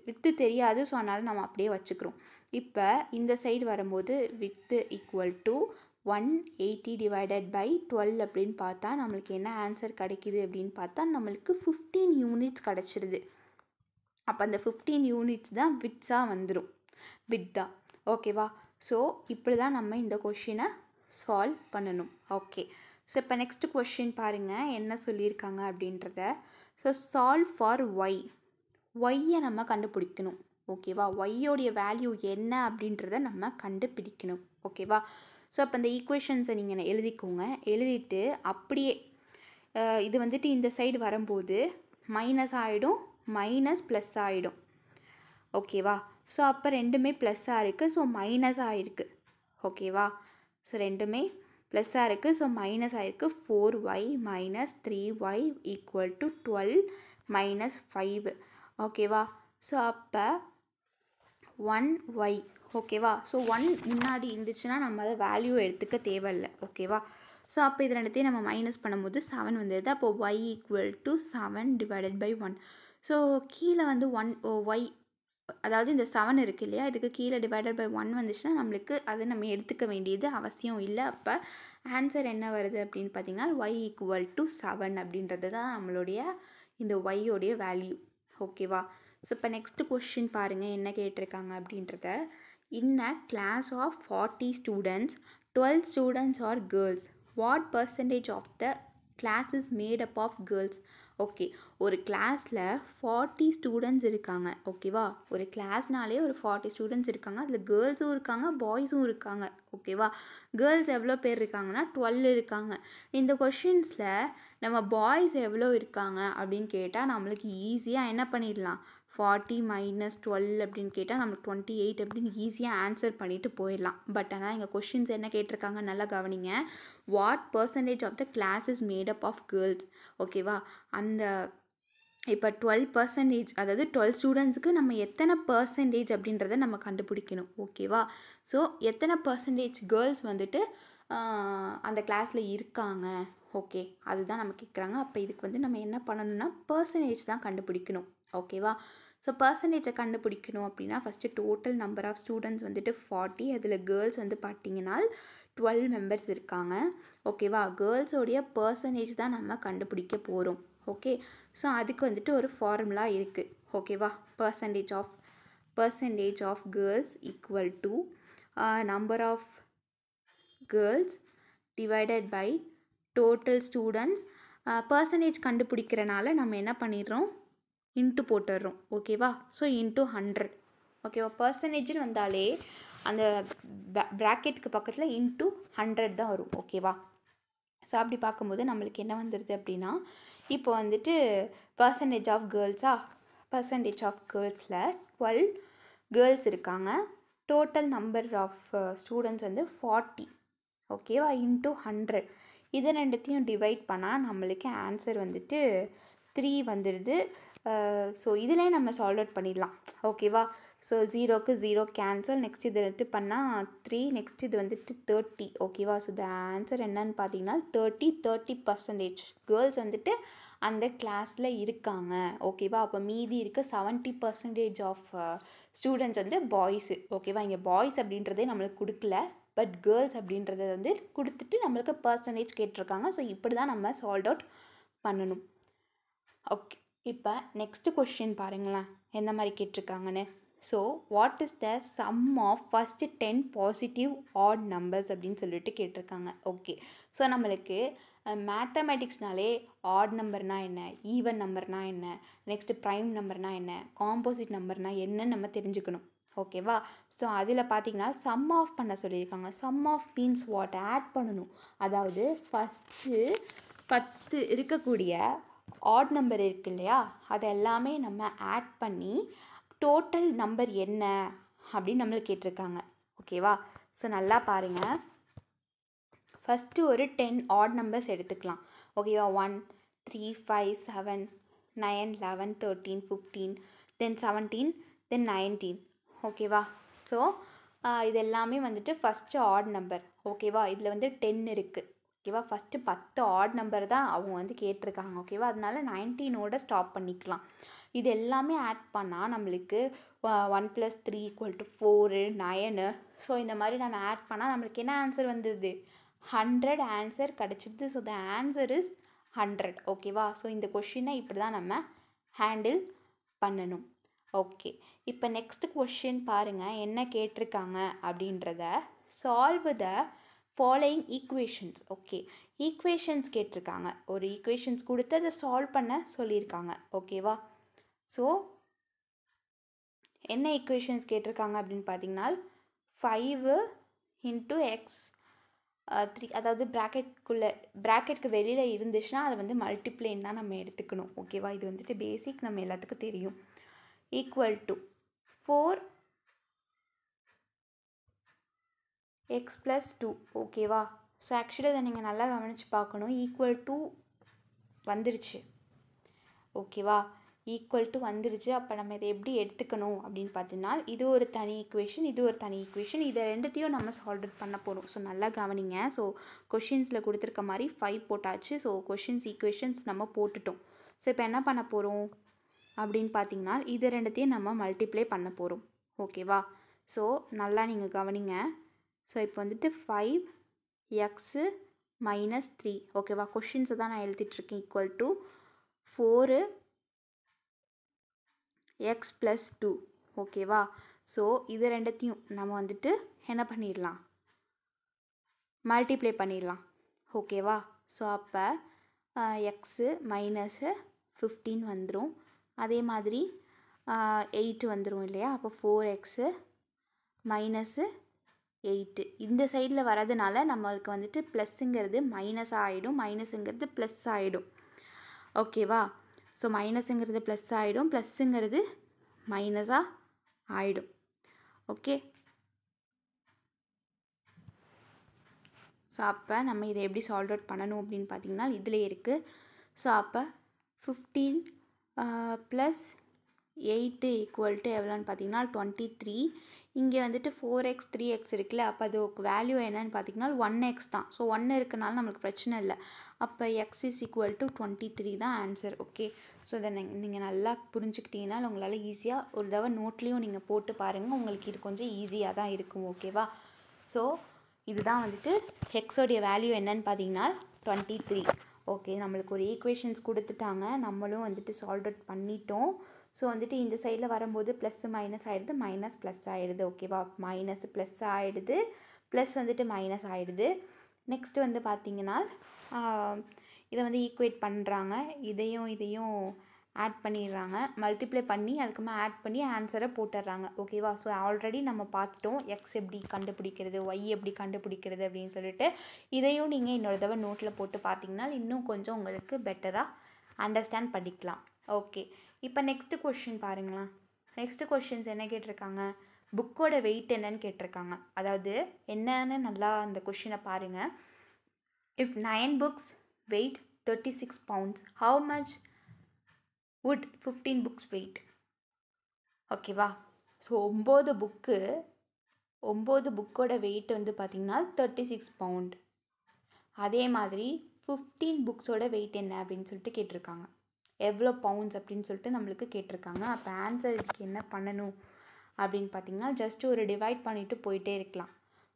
வித்து தெரியாது, ஸோ அதனால் நம்ம அப்படியே வச்சுக்கிறோம். இப்போ இந்த சைடு வரும்போது with equal to 180 divided by 12 அப்படின்னு பார்த்தா நம்மளுக்கு என்ன ஆன்சர் கிடைக்கிது அப்படின்னு பார்த்தா நம்மளுக்கு 15 யூனிட்ஸ் கிடச்சிருது. அப்போ அந்த 15 யூனிட்ஸ் தான் விட்ஸாக வந்துடும். வித் தான். ஓகேவா? ஸோ இப்படி தான் நம்ம இந்த கொஷினை சால்வ் பண்ணணும். ஓகே, ஸோ இப்போ நெக்ஸ்ட் கொஷின் பாருங்கள் என்ன சொல்லியிருக்காங்க அப்படின்றத. So solve for Y. ஒய்யை நம்ம கண்டுபிடிக்கணும். ஓகேவா? ஒய்யோடைய வேல்யூ என்ன அப்படின்றத நம்ம கண்டுபிடிக்கணும். ஓகேவா? ஸோ அப்போ இந்த ஈக்குவேஷன்ஸை நீங்கள் எழுதிக்கோங்க. எழுதிட்டு அப்படியே இது வந்துட்டு இந்த சைடு வரும்போது மைனஸ் ஆகிடும், மைனஸ் ப்ளஸ் ஆகிடும். ஓகேவா? ஸோ அப்போ ரெண்டுமே ப்ளஸ்ஸாக இருக்குது, ஸோ மைனஸ் ஆகிருக்கு. ஓகேவா? ஸோ ரெண்டுமே ப்ளஸ்ஸாக இருக்குது, ஸோ மைனஸ் ஆகிருக்கு. 4y minus 3y equal to 12 minus 5. ஓகேவா? ஸோ அப்போ 1y. ஓகேவா? ஸோ 1 முன்னாடி இருந்துச்சுன்னா நம்ம அதை வேல்யூ எடுத்துக்க தேவையில்லை. ஓகேவா? ஸோ அப்போ இது ரெண்டுத்தையும் நம்ம மைனஸ் பண்ணும்போது 7 வந்துடுது. அப்போ y equal to 7 divided by 1. So கீழே வந்து y, அதாவது இந்த 7 இருக்குது இல்லையா, இதுக்கு கீழே டிவைடட் பை 1 வந்துச்சுன்னா நம்மளுக்கு அதை நம்ம எடுத்துக்க வேண்டியது அவசியம் இல்லை. அப்போ ஆன்சர் என்ன வருது அப்படின்னு பார்த்தீங்கன்னா y ஈக்குவல் டு 7 அப்படின்றது தான் நம்மளுடைய இந்த y-உடைய வேல்யூ. ஓகேவா? ஸோ இப்போ நெக்ஸ்ட் கொஷின் பாருங்கள் என்ன கேட்டிருக்காங்க அப்படின்றத. In a class of 40 students 12 students are girls, what percentage of the class is made up of girls? Okay, ஒரு கிளாஸில் 40 ஸ்டூடெண்ட்ஸ் இருக்காங்க. ஓகேவா? ஒரு கிளாஸ்னாலே ஒரு 40 ஸ்டூடெண்ட்ஸ் இருக்காங்க. அதில் கேர்ள்ஸும் இருக்காங்க, பாய்ஸும் இருக்காங்க. ஓகேவா? கேர்ள்ஸ் எவ்வளோ பேர் இருக்காங்கன்னா 12 இருக்காங்க. இந்த கொஷின்ஸில் நம்ம பாய்ஸ் எவ்வளோ இருக்காங்க அப்படின்னு கேட்டால் நம்மளுக்கு ஈஸியாக என்ன பண்ணிடலாம், 40 மைனஸ் 12 அப்படின்னு கேட்டால் நமக்கு 28 அப்படின்னு ஈஸியாக ஆன்சர் பண்ணிவிட்டு போயிடலாம். பட் ஆனால் எங்கள் கொஷின்ஸ் என்ன கேட்டிருக்காங்க நல்லா கவனிங்க. What percentage of the class is made up of girls? ஓகேவா, அந்த இப்போ 12%, அதாவது 12 ஸ்டூடெண்ட்ஸுக்கு நம்ம எத்தனை பர்சன்டேஜ் அப்படின்றத நம்ம கண்டுபிடிக்கணும். ஓகேவா, ஸோ எத்தனை பர்சன்டேஜ் கேர்ள்ஸ் வந்துட்டு அந்த கிளாஸில் இருக்காங்க. ஓகே, அதுதான் நம்ம கேட்குறாங்க. அப்போ இதுக்கு வந்து நம்ம என்ன பண்ணணும்னா பர்சன்டேஜ் தான் கண்டுபிடிக்கணும். ஓகேவா, ஸோ பர்சன்டேஜை கண்டுபிடிக்கணும் அப்படின்னா first total number of students வந்துட்டு 40, அதில் கேர்ள்ஸ் வந்து பார்த்திங்கன்னா 12 மெம்பர்ஸ் இருக்காங்க. ஓகேவா, கேர்ள்ஸோடைய பர்சன்டேஜ் தான் நம்ம கண்டுபிடிக்க போகிறோம். ஓகே, ஸோ அதுக்கு வந்துட்டு ஒரு ஃபார்முலா இருக்குது. ஓகேவா, percentage of girls equal to number of girls divided by total students. Percentage கண்டுபிடிக்கிறனால நம்ம என்ன பண்ணிடுறோம், இன்ட்டு போட்டுடுறோம். ஓகேவா, ஸோ இன்ட்டு 100. ஓகேவா, பர்சன்டேஜ்னு வந்தாலே அந்த ப்ராக்கெட்டுக்கு பக்கத்தில் இன்ட்டு 100 தான் வரும். ஓகேவா, ஸோ அப்படி பார்க்கும்போது நம்மளுக்கு என்ன வந்துடுது அப்படின்னா, இப்போ வந்துட்டு பர்சன்டேஜ் ஆஃப் கேர்ள்ஸில் 12 கேர்ள்ஸ் இருக்காங்க. டோட்டல் நம்பர் ஆஃப் ஸ்டூடெண்ட்ஸ் வந்து 40. ஓகேவா, இன்ட்டு 100. இதை ரெண்டுத்தையும் டிவைட் பண்ணால் நம்மளுக்கு ஆன்சர் வந்துட்டு 3 வந்துடுது. ஸோ இதிலே நம்ம சால்வ் அவுட் பண்ணிடலாம். ஓகேவா, ஸோ 0க்கு 0 கேன்சல். நெக்ஸ்ட் இது வந்துட்டு பண்ணால் 3, நெக்ஸ்ட் இது வந்துட்டு 30. ஓகேவா, ஸோ த ஆன்சர் என்னன்னு பார்த்தீங்கன்னா 30% கேர்ள்ஸ் வந்துட்டு அந்த கிளாஸில் இருக்காங்க. ஓகேவா, அப்போ மீதி இருக்க 70% ஆஃப் ஸ்டூடெண்ட்ஸ் வந்து பாய்ஸு. ஓகேவா, இங்கே பாய்ஸ் அப்படின்றதே நம்மளுக்கு கொடுக்கல, பட் கேர்ள்ஸ் அப்படின்றத வந்து கொடுத்துட்டு நம்மளுக்கு பர்சன்டேஜ் கேட்டிருக்காங்க. ஸோ இப்படி தான் நம்ம சால்வ் அவுட் பண்ணணும். ஓகே, இப்போ நெக்ஸ்ட்டு கொஷின் பாருங்களேன் எந்த மாதிரி கேட்டிருக்காங்கன்னு. So what is the sum of first 10 positive odd numbers அப்படின்னு சொல்லிட்டு கேட்டிருக்காங்க. ஓகே, ஸோ நம்மளுக்கு மேத்தமேட்டிக்ஸ்னாலே ஆட் நம்பர்னால் என்ன, ஈவன் நம்பர்னால் என்ன, நெக்ஸ்ட்டு ப்ரைம் நம்பர்னால் என்ன, காம்போசிட் நம்பர்னால் என்னன்னு நம்ம தெரிஞ்சுக்கணும். ஓகேவா, ஸோ அதில் பார்த்தீங்கன்னா சம் ஆஃப் பண்ண சொல்லியிருக்காங்க. Sum of means what, add பண்ணணும். அதாவது ஃபஸ்ட்டு 10 இருக்கக்கூடிய ஆட் நம்பர் இருக்கு இல்லையா, அதை எல்லாமே நம்ம ஆட் பண்ணி டோட்டல் நம்பர் என்ன அப்படின்னு நம்மளுக்கு கேட்டிருக்காங்க. ஓகேவா, ஸோ நல்லா பாருங்கள். ஃபஸ்ட்டு ஒரு 10 ஆட் நம்பர்ஸ் எடுத்துக்கலாம். ஓகேவா, 1, 3, 5, 7, 9, 11, 13, 15, தென் 17, தென் 19. ஓகேவா, ஸோ இது எல்லாமே வந்துட்டு ஃபஸ்ட்டு ஆட் நம்பர். ஓகேவா, இதில் வந்து 10 இருக்குது. ஓகேவா, ஃபஸ்ட்டு 10 ஆட் நம்பர் தான் அவங்க வந்து கேட்டிருக்காங்க. ஓகேவா, அதனால 19ஓட ஸ்டாப் பண்ணிக்கலாம். இது எல்லாமே ஆட் பண்ணால் நம்மளுக்கு 1 + 3 = 4, 9. ஸோ இந்த மாதிரி நம்ம ஆட் பண்ணால் நம்மளுக்கு என்ன ஆன்சர் வந்துடுது, 100 ஆன்சர் கிடச்சிது. So the answer is 100. ஓகேவா, ஸோ இந்த கொஷினை இப்படி தான் நம்ம ஹேண்டில் பண்ணணும். ஓகே, இப்போ நெக்ஸ்ட் கொஷின் பாருங்கள் என்ன கேட்டிருக்காங்க அப்படின்றத. Solve the following equations. Okay, equations கேட்டிருக்காங்க. ஒரு ஈக்குவேஷன்ஸ் கொடுத்து அதை சால்வ் பண்ண சொல்லியிருக்காங்க. ஓகேவா, ஸோ என்ன ஈக்குவேஷன்ஸ் கேட்டிருக்காங்க அப்படின்னு பார்த்தீங்கன்னா 5 × x 3, அதாவது ப்ராக்கெட்டுக்கு வெளியில் இருந்துச்சுன்னா அதை வந்து மல்டிப்ளைன் தான் நம்ம எடுத்துக்கணும். ஓகேவா, இது வந்துட்டு பேசிக் நம்ம எல்லாத்துக்கும் தெரியும். Equal to 4x + 2. ஓகேவா, ஸோ ஆக்சுவலி இதை நீங்கள் நல்லா கவனித்து பார்க்கணும். ஈக்குவல் டு வந்துருச்சு. ஓகேவா, ஈக்குவல் டு வந்துருச்சு. அப்போ நம்ம இதை எப்படி எடுத்துக்கணும் அப்படின்னு பார்த்தீங்கன்னா, இது ஒரு தனி ஈக்குவேஷன், இது ஒரு தனி ஈக்குவேஷன், இதை ரெண்டுத்தையும் நம்ம சால்வ் பண்ண போகிறோம். ஸோ நல்லா கவனிங்க. ஸோ கொஷின்ஸில் கொடுத்துருக்க மாதிரி 5 போட்டாச்சு. ஸோ கொஷின்ஸ் ஈக்குவேஷன்ஸ் நம்ம போட்டுட்டோம். ஸோ இப்போ என்ன பண்ண போகிறோம் அப்படின்னு பார்த்தீங்கன்னா, இது ரெண்டுத்தையும் நம்ம மல்டிப்ளை பண்ண போகிறோம். ஓகேவா, ஸோ நல்லா நீங்கள் கவனிங்க. ஸோ இப்போ வந்துட்டு 5x - 3. ஓகேவா, கொஷின்ஸை தான் நான் எழுதிட்டுருக்கேன். Equal to 4x + 2. ஓகேவா, ஸோ இது ரெண்டுத்தையும் நம்ம வந்துட்டு என்ன பண்ணிடலாம், மல்டிப்ளை பண்ணிடலாம். ஓகேவா, ஸோ அப்போ x - 15 வந்துடும். அதே மாதிரி 8 வந்துடும் இல்லையா. அப்போ 4x - 8 இந்த சைடில் வரதுனால நம்மளுக்கு வந்துட்டு ப்ளஸ்ஸுங்கிறது மைனஸ் ஆகிடும், மைனஸுங்கிறது ப்ளஸ் ஆகிடும். ஓகேவா, ஸோ மைனஸுங்கிறது ப்ளஸ் ஆகிடும், ப்ளஸ்ஸுங்கிறது மைனஸாக ஆகிடும். ஓகே, ஸோ அப்போ நம்ம இதை எப்படி சால்வ் அவுட் பண்ணணும் அப்படின்னு பார்த்தீங்கன்னா இதில் இருக்குது. ஸோ அப்போ 15 ப்ளஸ் 8 ஈக்குவல் டு எவ்வளோன்னு பார்த்தீங்கன்னா 23. இங்கே வந்துட்டு 4x 3x இருக்குல்ல, அப்போ அது வேல்யூ என்னன்னு பார்த்தீங்கன்னா 1x தான். ஸோ 1 இருக்கனால நம்மளுக்கு பிரச்சனை இல்லை. அப்போ x இஸ் ஈக்குவல் டு 23 தான் ஆன்சர். ஓகே, ஸோ இதை நீங்கள் நல்லா புரிஞ்சுக்கிட்டீங்கன்னா உங்களால் ஈஸியாக ஒரு தடவை நோட்லேயும் நீங்கள் போட்டு பாருங்கள், உங்களுக்கு இது கொஞ்சம் ஈஸியாக தான் இருக்கும். ஓகேவா? ஸோ இதுதான் வந்துட்டு ஹெக்ஸோடைய வேல்யூ என்னன்னு பார்த்தீங்கன்னா 23. ஓகே, நம்மளுக்கு ஒரு ஈக்குவேஷன்ஸ் கொடுத்துட்டாங்க, நம்மளும் வந்துட்டு சால்வ் அவுட் பண்ணிட்டோம். ஸோ வந்துட்டு இந்த சைடில் வரும்போது ப்ளஸ் மைனஸ் ஆகிடுது, மைனஸ் ப்ளஸ் ஆகிடுது. ஓகேவா? மைனஸ் ப்ளஸ் ஆகிடுது, ப்ளஸ் வந்துட்டு மைனஸ் ஆகிடுது. நெக்ஸ்ட்டு வந்து பார்த்திங்கன்னா இதை வந்து ஈக்குவேட் பண்ணுறாங்க, இதையும் ஆட் பண்ணிடுறாங்க, மல்டிப்ளை பண்ணி அதுக்குமே ஆட் பண்ணி ஆன்சரை போட்டுடுறாங்க. ஓகேவா? ஸோ ஆல்ரெடி நம்ம பார்த்துட்டோம் எக்ஸ் எப்படி கண்டுபிடிக்கிறது, ஒய் எப்படி கண்டுபிடிக்கிறது அப்படின்னு சொல்லிட்டு. இதையும் நீங்கள் இன்னொரு தடவை நோட்டில் போட்டு பார்த்தீங்கன்னா இன்னும் கொஞ்சம் உங்களுக்கு பெட்டராக அண்டர்ஸ்டாண்ட் பண்ணிக்கலாம். ஓகே, இப்போ நெக்ஸ்ட்டு கொஷின் பாருங்களேன். நெக்ஸ்ட்டு கொஷின்ஸ் என்ன கேட்டிருக்காங்க, புக்கோட வெயிட் என்னன்னு கேட்டிருக்காங்க. அதாவது என்னன்னு நல்லா அந்த கொஷினை பாருங்கள். If 9 books weight 36 pounds, how much would 15 books weight? ஓகேவா? ஸோ 9 புக்கோட வெயிட் வந்து பார்த்திங்கன்னா 36 பவுண்ட். அதே மாதிரி 15 புக்ஸோட வெயிட் என்ன அப்படின்னு சொல்லிட்டு கேட்டிருக்காங்க, எவ்வளோ பவுண்ட்ஸ் அப்படின்னு சொல்லிட்டு நம்மளுக்கு கேட்டிருக்காங்க. அப்போ ஆன்சருக்கு என்ன பண்ணணும் அப்படின்னு பார்த்திங்கன்னா ஜஸ்ட் ஒரு டிவைட் பண்ணிவிட்டு போயிட்டே இருக்கலாம்.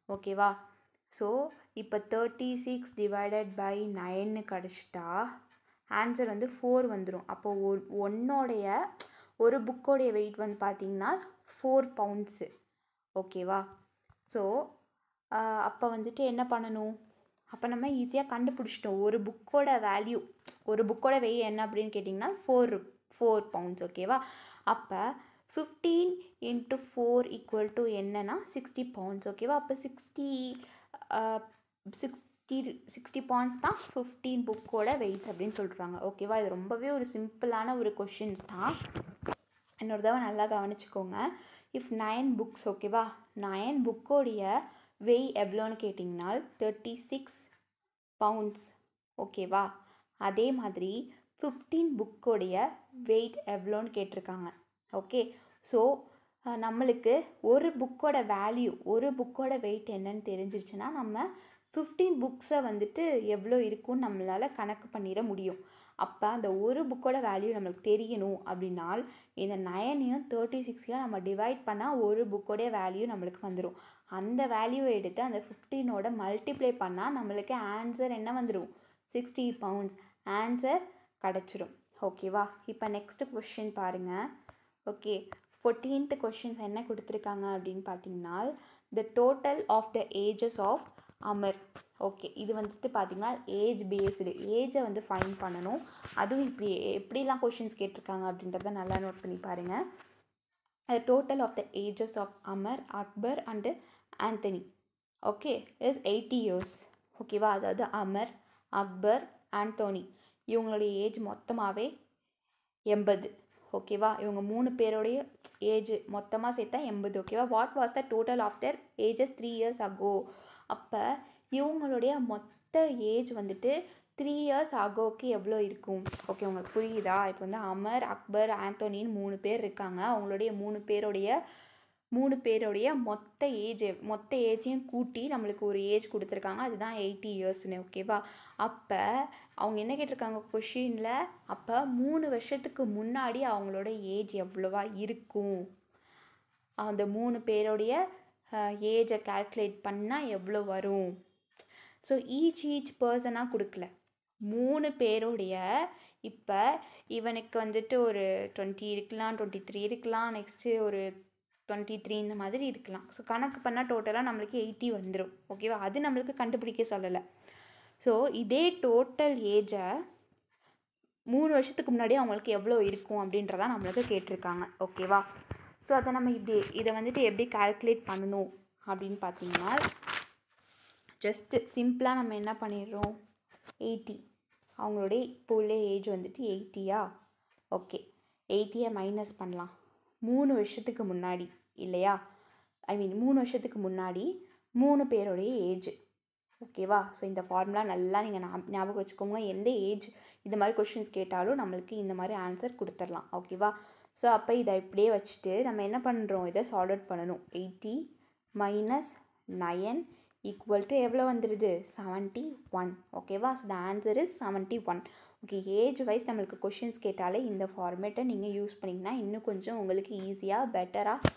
ஓகேவா? ஸோ இப்போ 36 டிவைடட் பை 9 கிடச்சிட்டா ஆன்சர் வந்து 4 வந்துடும். அப்போது ஒரு புக்கோடைய வெயிட் வந்து பார்த்திங்கன்னா 4 பவுண்ட்ஸு. ஓகேவா? ஸோ அப்போ வந்துட்டு என்ன பண்ணணும், அப்போ நம்ம ஈஸியாக கண்டுபிடிச்சிட்டோம் ஒரு புக்கோட வெயிட் என்ன அப்படின்னு கேட்டிங்கன்னா 4 பவுண்ட்ஸ். ஓகேவா? அப்போ 15 × 4 ஈக்குவல் டு என்னன்னா 60 பவுண்ட்ஸ். ஓகேவா? அப்போ 60 பவுண்ட்ஸ் தான் 15 புக்கோட வெயிட்ஸ் அப்படின்னு சொல்கிறாங்க. ஓகேவா? இது ரொம்பவே ஒரு சிம்பிளான ஒரு கொஷின்ஸ் தான், இன்னொரு தடவை நல்லா கவனிச்சுக்கோங்க. இஃப் 9 புக்ஸ், ஓகேவா, 9 புக்கோடைய வெயிட் எவ்வளோன்னு கேட்டிங்கன்னா 36 பவுண்ட்ஸ். ஓகேவா? அதே மாதிரி 15 புக்கோடைய வெயிட் எவ்வளோன்னு கேட்டிருக்காங்க. ஓகே, ஸோ நம்மளுக்கு ஒரு புக்கோட வெயிட் என்னன்னு தெரிஞ்சிருச்சுன்னா நம்ம 15 புக்ஸை வந்துட்டு எவ்வளோ இருக்குன்னு நம்மளால் கணக்கு பண்ணிட முடியும். அப்போ அந்த ஒரு புக்கோட வேல்யூ நம்மளுக்கு தெரியணும் அப்படின்னால் இந்த 9ஐயும் 36ஐயும் நம்ம டிவைட் பண்ணால் ஒரு புக்கோடைய வேல்யூ நம்மளுக்கு வந்துடும். அந்த வேல்யூவை எடுத்து அந்த 15ஓட மல்டிப்ளை பண்ணால் நம்மளுக்கு ஆன்சர் என்ன வந்துடும், 60 பவுண்ட்ஸ் ஆன்சர் கிடச்சிரும். ஓகேவா? இப்போ நெக்ஸ்ட் கொஷின் பாருங்கள். ஓகே, 14th கொஷின்ஸ் என்ன கொடுத்துருக்காங்க அப்படின்னு பார்த்தீங்கன்னா the total of the ages of Amar. Okay, இது வந்துட்டு பார்த்திங்கன்னா ஏஜ் பேஸ்டு, ஏஜை வந்து ஃபைண்ட் பண்ணணும். அதுவும் எப்படிலாம் கொஷின்ஸ் கேட்டிருக்காங்க அப்படின்றத நல்லா நோட் பண்ணி பாருங்கள். Total of the ages of Amar, Akbar and Anthony okay is 80 years. ஓகேவா? அதாவது அமர், அக்பர், ஆண்டோனி இவங்களுடைய ஏஜ் மொத்தமாகவே 80. ஓகேவா? இவங்க 3 பேருடைய ஏஜ் மொத்தமாக சேர்த்தா 80. ஓகேவா? What was the total of their ages 3 years ago? அப்போ இவங்களுடைய மொத்த ஏஜ் வந்துட்டு 3 years agoக்கு எவ்வளோ இருக்கும்? ஓகே, உங்களுக்கு புரியுதா? இப்போ வந்து அமர், அக்பர், ஆந்தோனின்னு 3 பேர் இருக்காங்க. அவங்களுடைய 3 பேருடைய மொத்த ஏஜையும் கூட்டி நம்மளுக்கு ஒரு ஏஜ் கொடுத்துருக்காங்க, அதுதான் 80 yearsன்னு. ஓகேவா? அப்போ அவங்க என்ன கேட்டிருக்காங்க கொஷினில், அப்போ 3 வருஷத்துக்கு முன்னாடி அவங்களோட ஏஜ் எவ்வளோவா இருக்கும், அந்த 3 பேருடைய ஏஜை கால்குலேட் பண்ணால் எவ்வளோ வரும். ஸோ ஈச் பர்சனாக கொடுக்கல, 3 பேருடைய, இப்போ இவனுக்கு வந்துட்டு ஒரு 20 இருக்கலாம், 23 இருக்கலாம், நெக்ஸ்ட்டு ஒரு 23 இந்த மாதிரி இருக்கலாம். ஸோ கணக்கு பண்ணால் டோட்டலாக நம்மளுக்கு 80 வந்துடும். ஓகேவா? அது நம்மளுக்கு கண்டுபிடிக்க சொல்லலை. ஸோ இதே டோட்டல் ஏஜை 3 வருஷத்துக்கு முன்னாடி அவங்களுக்கு எவ்வளோ இருக்கும் அப்படின்றதான் நம்மளுக்கு கேட்டிருக்காங்க. ஓகேவா? ஸோ அதை நம்ம இதை வந்துட்டு எப்படி கால்குலேட் பண்ணணும் அப்படின்னு பார்த்தீங்கன்னா ஜஸ்ட்டு சிம்பிளாக நம்ம என்ன பண்ணிடுறோம், 80 அவங்களுடைய இப்போ உள்ள ஏஜ் வந்துட்டு 80யா? ஓகே, 80யை மைனஸ் பண்ணலாம். 3 வருஷத்துக்கு முன்னாடி இல்லையா, ஐ மீன் 3 வருஷத்துக்கு முன்னாடி 3 பேருடைய ஏஜ். ஓகேவா? ஸோ இந்த ஃபார்முலா நல்லா நீங்கள் ஞாபகம் வச்சுக்கோங்க. எந்த ஏஜ் இந்த மாதிரி கொஷின்ஸ் கேட்டாலும் நம்மளுக்கு இந்த மாதிரி ஆன்சர் கொடுத்துடலாம். ஓகேவா? ஸோ அப்போ இதை இப்படியே வச்சுட்டு நம்ம என்ன பண்ணுறோம், இதை சால்வ் அவுட் பண்ணணும். 80 - 9 ஈக்குவல் டு எவ்வளோ வந்துடுது, 71. ஓகேவா? So the answer is 71. Okay, age wise நம்மளுக்கு கொஷின்ஸ் கேட்டாலே இந்த ஃபார்மேட்டை நீங்கள் யூஸ் பண்ணிங்கன்னா இன்னும் கொஞ்சம் உங்களுக்கு ஈஸியாக பெட்டராக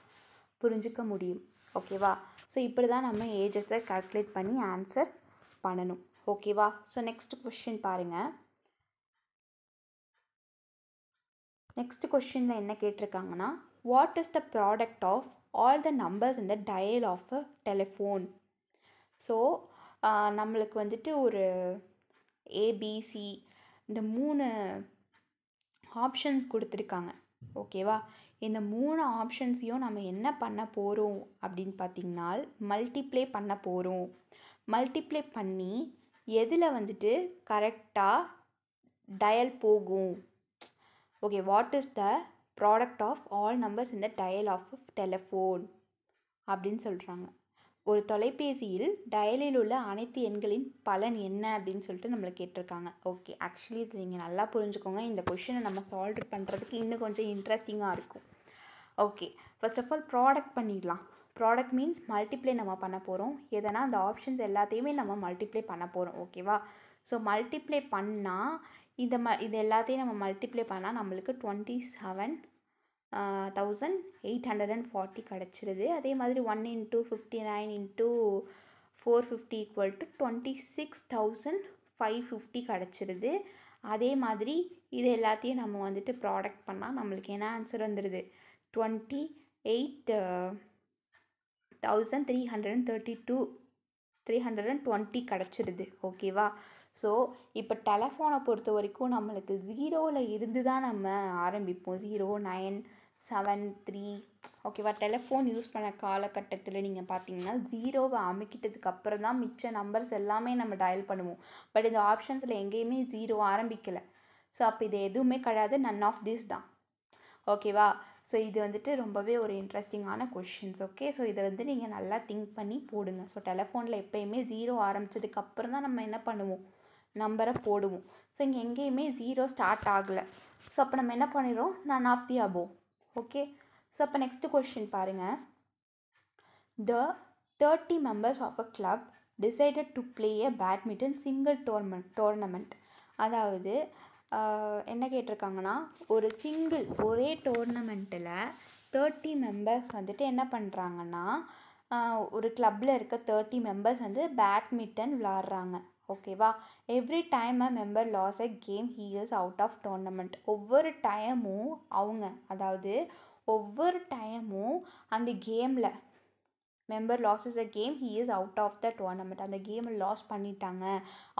புரிஞ்சிக்க முடியும். ஓகேவா? ஸோ இப்படி தான் நம்ம ஏஜஸை கால்குலேட் பண்ணி ஆன்சர் பண்ணணும். ஓகேவா? ஸோ நெக்ஸ்ட் கொஷின் பாருங்கள். நெக்ஸ்ட் கொஷினில் என்ன கேட்டிருக்காங்கன்னா, what is the product of all the numbers in the dial of a telephone. So நம்மளுக்கு வந்துட்டு ஒரு ஏபிசி இந்த 3 ஆப்ஷன்ஸ் கொடுத்துருக்காங்க. ஓகேவா? இந்த 3 ஆப்ஷன்ஸையும் நம்ம என்ன பண்ண போகிறோம் அப்படின்னு பார்த்திங்கன்னா மல்டிப்ளை பண்ண போகிறோம். மல்டிப்ளை பண்ணி எதில் வந்துட்டு கரெக்டாக டயல் போகும். Okay, what is the product of all numbers in the dial of telephone அப்படின்னு சொல்கிறாங்க. ஒரு தொலைபேசியில் டயலில் உள்ள அனைத்து எண்களின் பலன் என்ன அப்படின்னு சொல்லிட்டு நம்மளை கேட்டிருக்காங்க. ஓகே, ஆக்சுவலி இது நீங்கள் நல்லா புரிஞ்சுக்கோங்க. இந்த கொஷினை நம்ம சால்வ் பண்ணுறதுக்கு இன்னும் கொஞ்சம் இன்ட்ரெஸ்டிங்காக இருக்கும். Okay, first of all product பண்ணிடலாம். ப்ராடக்ட் மீன்ஸ் மல்டிப்ளை நம்ம பண்ண போகிறோம். எதனா அந்த ஆப்ஷன்ஸ் எல்லாத்தையுமே நம்ம மல்டிப்ளை பண்ண போகிறோம். ஓகேவா? ஸோ மல்டிப்ளை பண்ணால் இது எல்லாத்தையும் நம்ம மல்டிப்ளை பண்ணால் நம்மளுக்கு 27,840 கிடச்சிருது. அதே மாதிரி 1 × 59 × 450 ஈக்குவல் டு 26,550 கிடச்சிருது. அதே மாதிரி இது எல்லாத்தையும் நம்ம வந்துட்டு ப்ராடக்ட் பண்ணால் நம்மளுக்கு என்ன ஆன்சர் வந்துடுது, 28,320 கிடச்சிருது. ஓகேவா? ஸோ இப்போ டெலஃபோனை பொறுத்த வரைக்கும் நம்மளுக்கு 0ல் இருந்து தான் நம்ம ஆரம்பிப்போம். 0, 9, 7, 3. ஓகேவா? டெலஃபோன் யூஸ் பண்ண காலகட்டத்தில் நீங்கள் பார்த்தீங்கன்னா 0வை அமுக்கிட்டதுக்கு அப்புறம் தான் மிச்ச நம்பர்ஸ் எல்லாமே நம்ம டயல் பண்ணுவோம். பட் இந்த ஆப்ஷன்ஸில் எங்கேயுமே 0 ஆரம்பிக்கலை. ஸோ அப்போ இது எதுவுமே கிடையாது, நன் ஆஃப் திஸ் தான். ஓகேவா? ஸோ இது வந்துட்டு ரொம்பவே ஒரு இன்ட்ரெஸ்டிங்கான கொஷின்ஸ். ஓகே, ஸோ இதை வந்து நீங்கள் நல்லா திங்க் பண்ணி போடுங்க. ஸோ டெலஃபோனில் எப்போயுமே 0 ஆரம்பித்ததுக்கு அப்புறம் தான் நம்ம என்ன பண்ணுவோம், நம்பரை போடுவோம். ஸோ இங்கே எங்கேயுமே 0 ஸ்டார்ட் ஆகலை. ஸோ அப்போ நம்ம என்ன பண்ணிடுறோம், none of the above. Okay, so அப்போ நெக்ஸ்ட் கொஷின் பாருங்கள். The 30 members of a club decided to play a badminton single tournament. அதாவது என்ன கேட்டிருக்காங்கன்னா, ஒரே டோர்னமெண்ட்டில் 30 members வந்துட்டு என்ன பண்ணுறாங்கன்னா, ஒரு கிளப்பில் இருக்க 30 members வந்து பேட்மிண்டன் விளாட்றாங்க. ஓகேவா? Every time a member lose a game he is out of tournament. ஒவ்வொரு டைமும் அந்த கேமில் member loses a game he is out of the tournament. அந்த கேமை லாஸ் பண்ணிட்டாங்க,